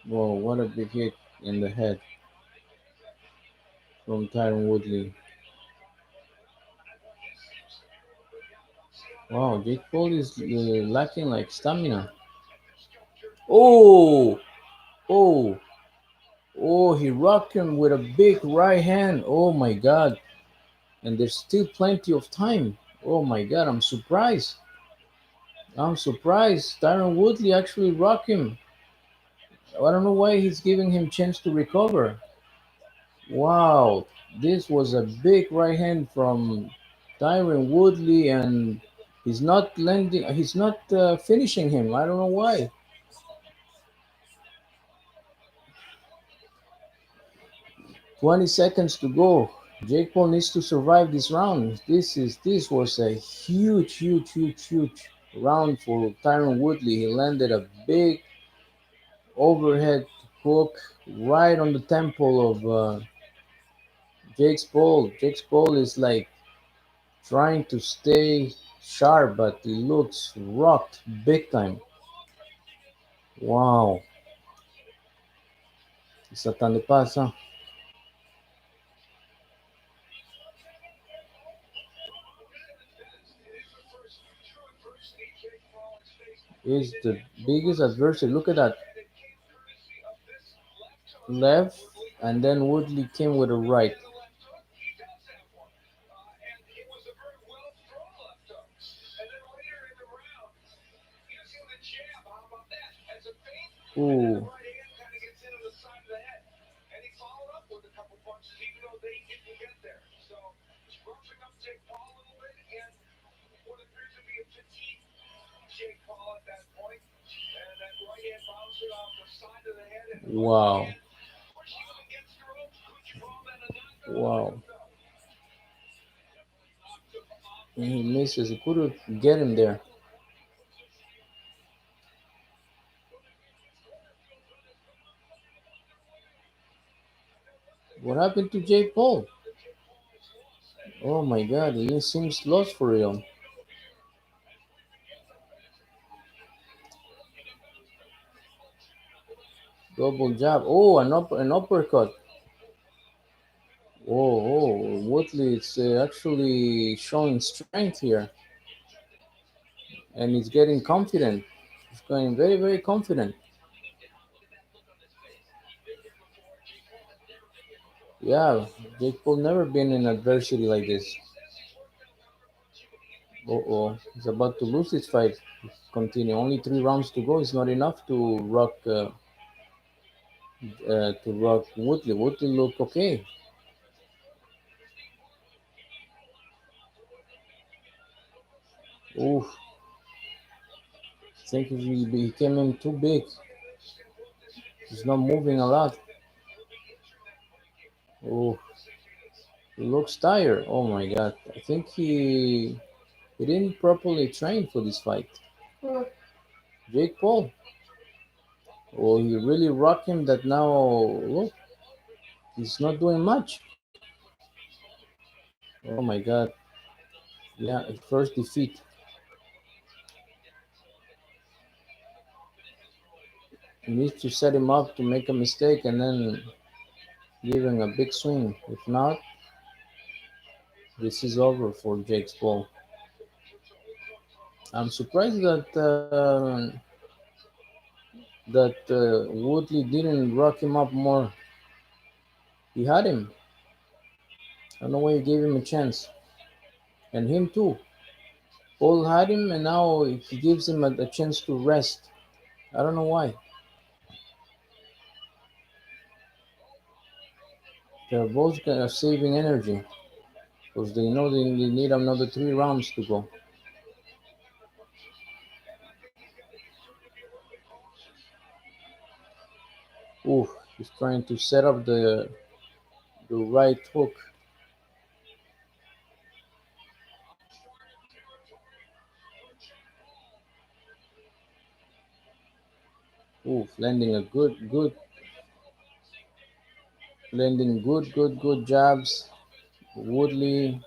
whoa, what a big hit in the head from Tyron Woodley. Wow, Jake Paul is lacking like stamina. Oh, oh, oh, he rocked him with a big right hand. Oh my God. And there's still plenty of time. Oh my God, I'm surprised. I'm surprised. Tyron Woodley actually rocked him. I don't know why he's giving him chance to recover. Wow, this was a big right hand from Tyron Woodley, and he's not landing. He's not finishing him. I don't know why. 20 seconds to go. Jake Paul needs to survive this round. This was a huge round for Tyron Woodley. He landed a big overhead hook right on the temple of Jake's Paul. Jake's Paul is like trying to stay sharp, but he looks rocked big time. Wow, Satan le pasa. Is the biggest adversary. Look at that left, and then Woodley came with a right. Ooh, wow, wow. And he misses. He could get him there. What happened to Jake Paul? Oh my God, he seems lost for real. Double jab. Oh, an uppercut. Whoa, whoa. Woodley is actually showing strength here, and he's getting confident. He's going very, very confident. Yeah, Jake Paul never been in adversity like this. Oh, he's about to lose this fight. Continue. Only 3 rounds to go. It's not enough to rock Woodley. Woodley look okay. Oof, I think he became him too big. He's not moving a lot. Oh, he looks tired. Oh my God. I think he didn't properly train for this fight. Oh, Jake Paul. Oh, he really rocked him that now look, he's not doing much. Oh my God. Yeah, first defeat. He needs to set him up to make a mistake and then give him a big swing. If not, this is over for Jake Paul. I'm surprised that Woodley didn't rock him up more. He had him. I don't know why he gave him a chance, and him too. Paul had him, and now he gives him a chance to rest. I don't know why. They're both saving energy because they know they need another 3 rounds to go. Ooh, he's trying to set up the right hook. Ooh, landing good jabs. Woodley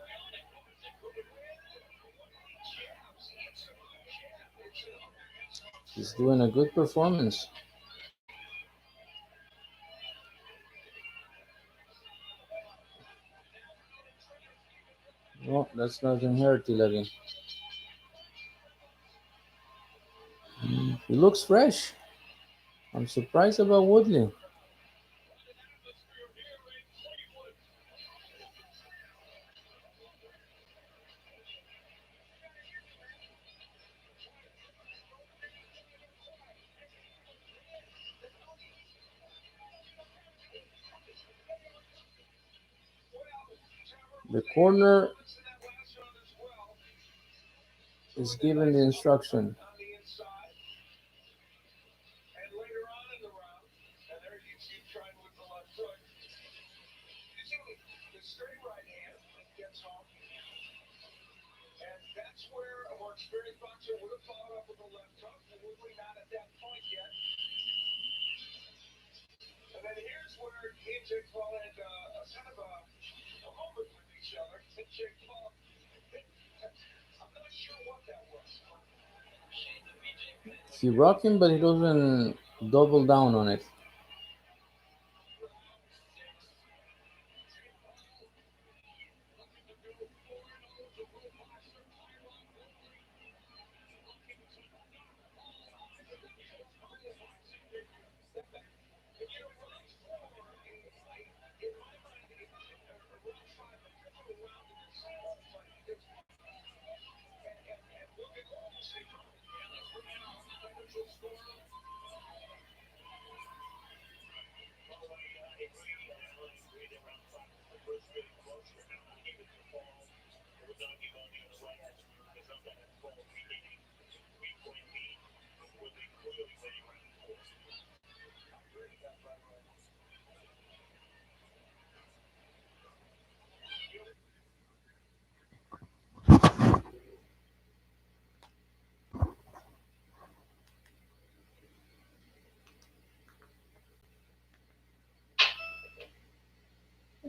is doing a good performance. No, that's not in here, 11. He looks fresh. I'm surprised about Woodley. The corner is given the instruction. On the inside, and later on in the round, and there you see trying with the left hook, using the straight right hand, gets home, and that's where a more experienced boxer would have followed up with the left hook, and Woodley not at that point yet. And then here's where he and Jake Paul had a kind of a moment with each other. And Jake Paul, I'm not sure what that was. He rock him, but he doesn't double down on it.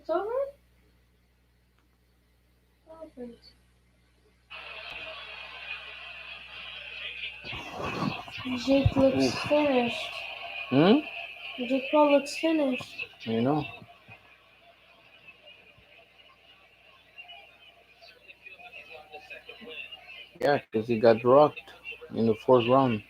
It's over? Perfect. Jake looks Oof. finished. Hmm? Jake Paul looks finished. You know? Yeah, because he got rocked in the fourth round.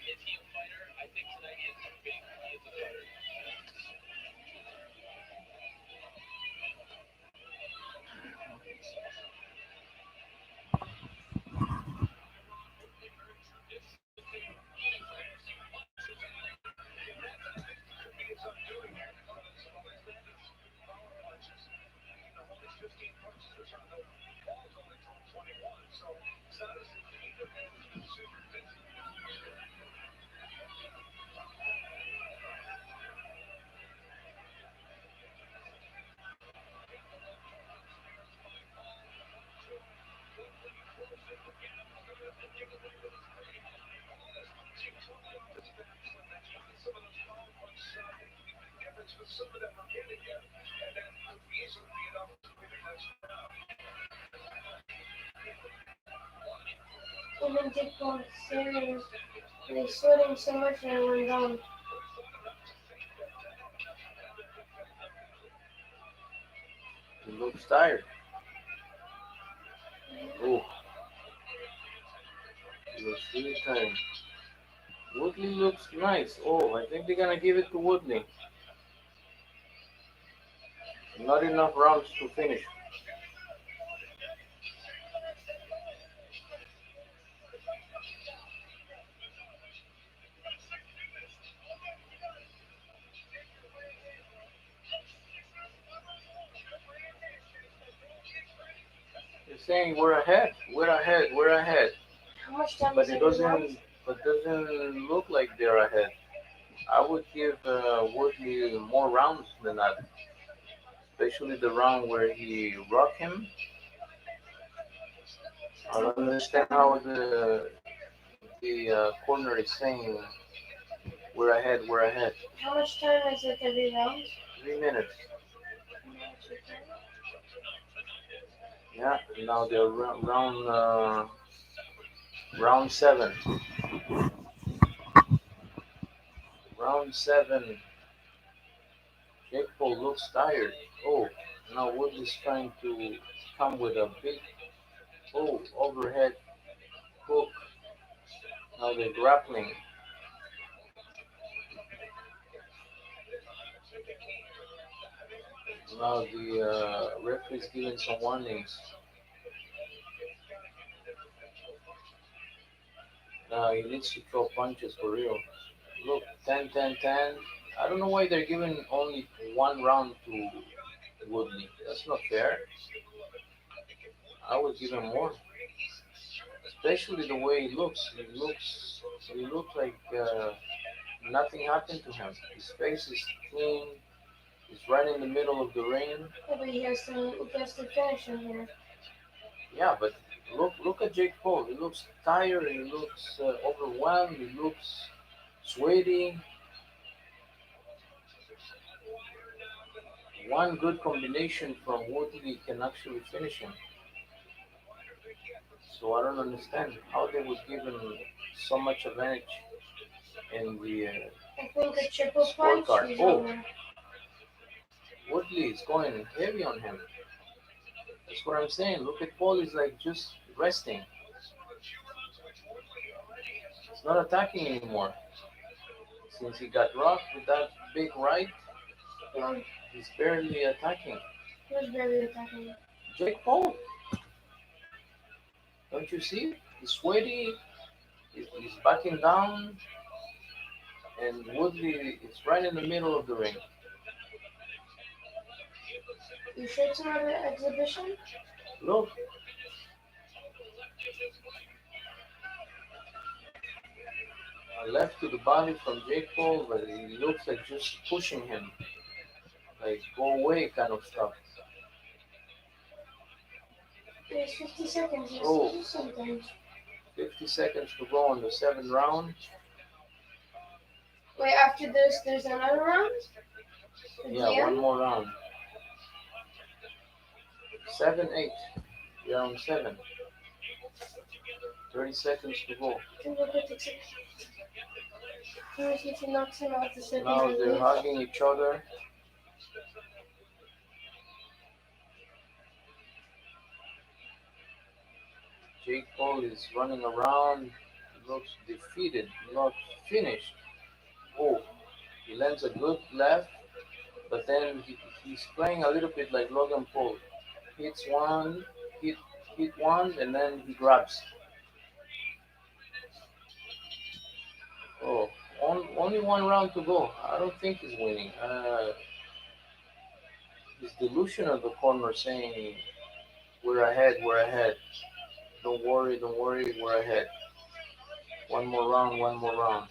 Even Jake Paul, Serrano, he's sweating so much that I went down. He looks tired. Oh, he looks really tired. Woodley looks nice. Oh, I think they're gonna give it to Woodley. Not enough rounds to finish. They're saying we're ahead, we're ahead, we're ahead, How much time but is it in rounds? it doesn't look like they're ahead. I would give Woodley more rounds than that, especially the round where he rocked him. I don't understand how the corner is saying we're ahead, we're ahead. How much time is it every round? 3 minutes. Yeah, now they're round seven. Round seven. Jake Paul looks tired. Oh, now Woodley's trying to come with a big overhead hook. Now they're grappling. Now the referee's giving some warnings. Now he needs to throw punches for real. Look, 10, 10, 10. I don't know why they're giving only one round to Woodley. That's not fair. I would give him more, especially the way he looks. He looks like nothing happened to him. His face is clean. He's right in the middle of the ring. Yeah, but he has to finish him here. Yeah, but look at Jake Paul. He looks tired. He looks overwhelmed. He looks sweaty. One good combination from Woodley can actually finish him. So I don't understand how they would give him so much advantage in the I think a triple punch scorecard. is Oh, over. Woodley is going heavy on him. That's what I'm saying. Look at Paul. He's like just resting. He's not attacking anymore. Since he got rocked with that big right, No, he's barely attacking. he was barely attacking. Jake Paul, don't you see? He's sweaty. He's backing down, and Woodley is right in the middle of the ring. You sure it's not an exhibition? Look, a left to the body from Jake Paul, but he looks like just pushing him, like go away kind of stuff. There's 50 seconds. He has to Oh, do something. 50 seconds to go on the seventh round. Wait, after this, there's another round? At Yeah, the one end? more round. 7-8. We are on 7. 30 seconds to go. Tu vois quoi, t'excites? Si tu knocks him out the second Now I they're leave. hugging each other. Jake Paul is running around. Looks defeated. Not finished. Oh, he lands a good left, but then he's playing a little bit like Logan Paul. Hits one, hit hit one, and then he grabs. Oh, only one round to go. I don't think he's winning. His delusion of the corner saying, "We're ahead, we're ahead. Don't worry, we're ahead. One more round, one more round.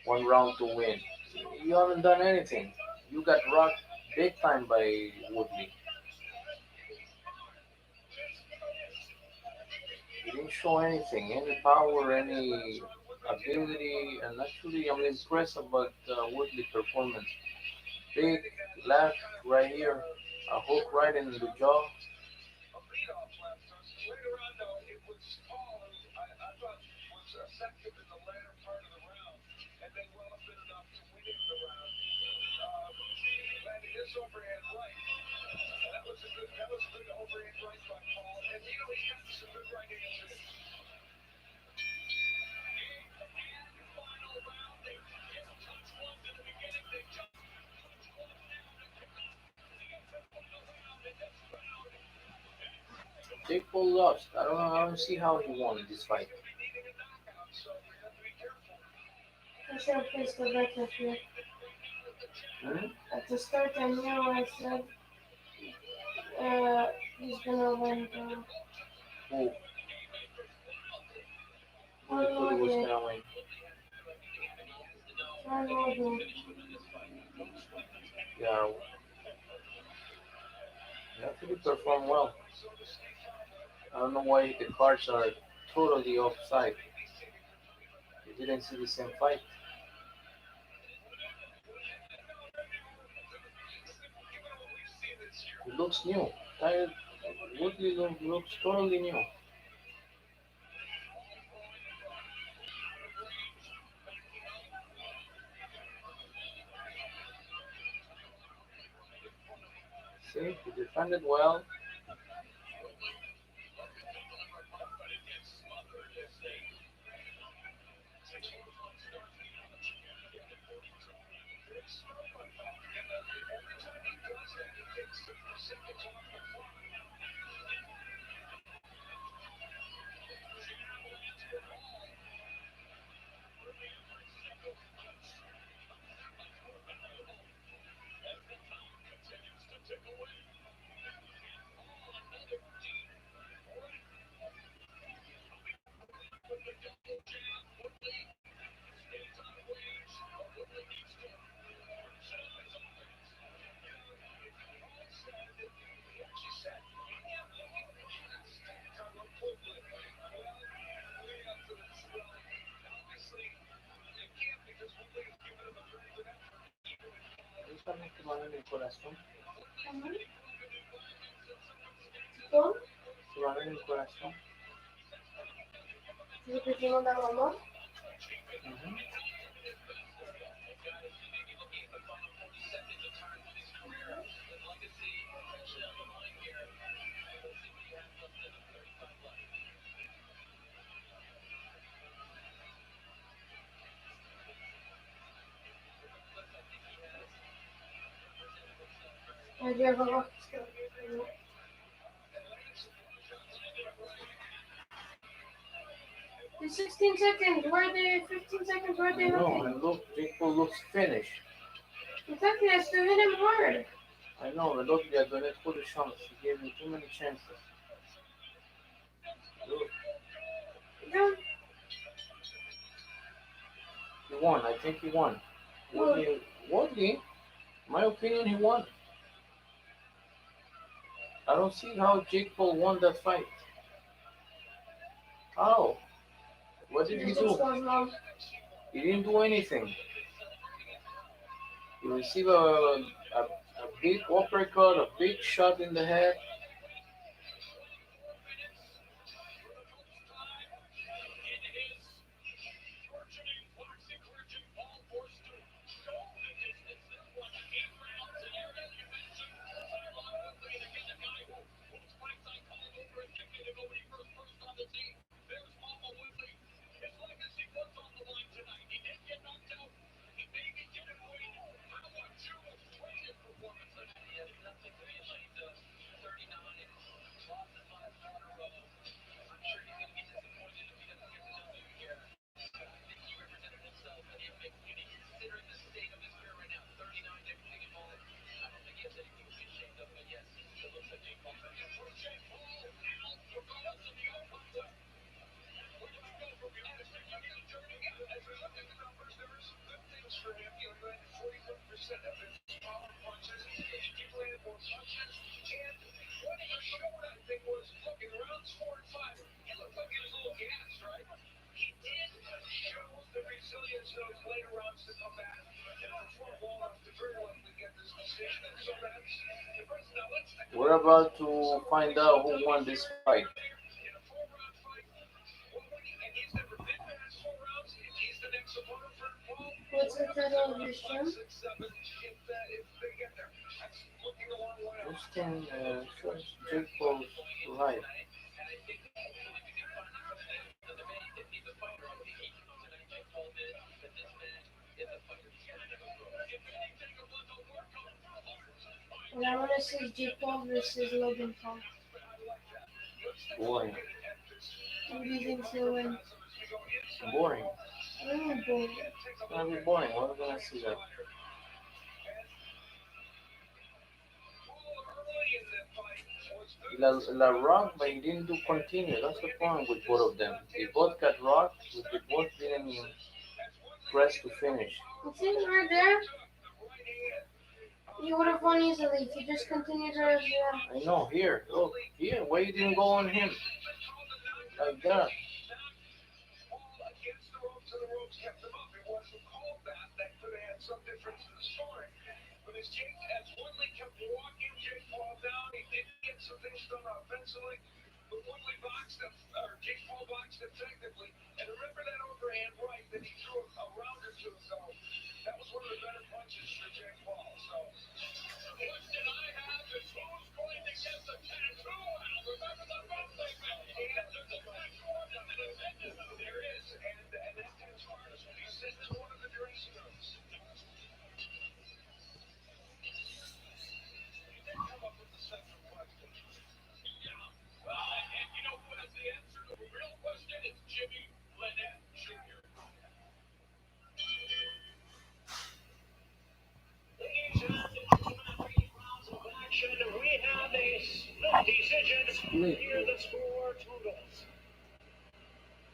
One round to win." You haven't done anything. You got rocked big time by Woodley. He didn't show anything, any power, any ability, and actually I'm impressed about Woodley performance. Big left right here, a hook right in the jaw. Later on, though, it was Paul who I thought was effective in the latter part of the round, and then well up enough to win him the round. Landing this overhand right. That was a good overhand right by Paul, and he's got some good right hands. Jake Paul lost. I don't know. I don't see how he won this fight. I should have placed the bet with you. Hmm? At the start, I knew I said he's gonna win. Who? Who you Tyron thought he was Woodley. gonna win? Tyron Woodley. Yeah, he actually performed well. I don't know why the cards are totally offside. You didn't see the same fight. It looks new. Tyler Woodley looks totally new. See, he defended well. Búscame tu mano en el corazón. Bon, Tu mano en el corazón. tu veux que je demande à maman? Ujú. Vas-y, elle va voir. The 16 seconds, where are they? 15 seconds, where are they I know, looking? and look, Jake Paul looks finished. Exactly, I still hit him hard. I know, and look, they are gonna put a chance. He gave me too many chances. Look, Yeah. he won. I think he won. Well, Woodley, my opinion, he won. I don't see how Jake Paul won that fight. How? What did he this do? was wrong. He didn't do anything. He received a big uppercut, a big shot in the head. We're about to find out who won this fight. What's the title of your stream? Justin Jake Paul's life. And I want to see Jake Paul versus Logan Paul. Boring. Who do you think's gonna win? Boring. Oh boy. It's gonna be boring. We're gonna see that. La Rock, but he didn't do continue. That's the problem with both of them. They both got rocked, but they both didn't press to finish. You see right there? You would have won easily if you just continued to rest I know. Here, look. Here, why you didn't go on him like that? We have a split decision. Here the score totals.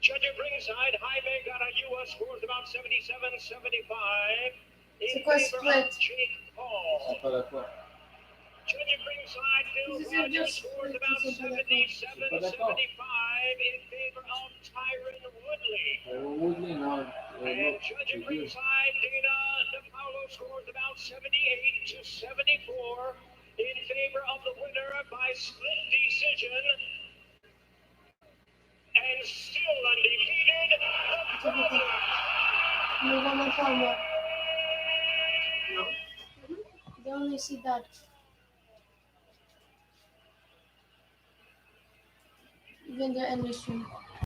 Judging ringside, Jaime got a U.S. score of about 77-75 in C'est quoi favor split? of Jake Paul. Pas d'accord. Judging ringside, Bill This is a Rogers just scores split. about This is a d'accord. 77-75 in favor of Tyron Woodley. Woodley now And look judging reduced. ringside, Dana DePaulo scores about 78-74 in favor of the winner by split decision. And still undefeated, the Brothers. No vamos a hablar. No. They only see that. Even the end stream.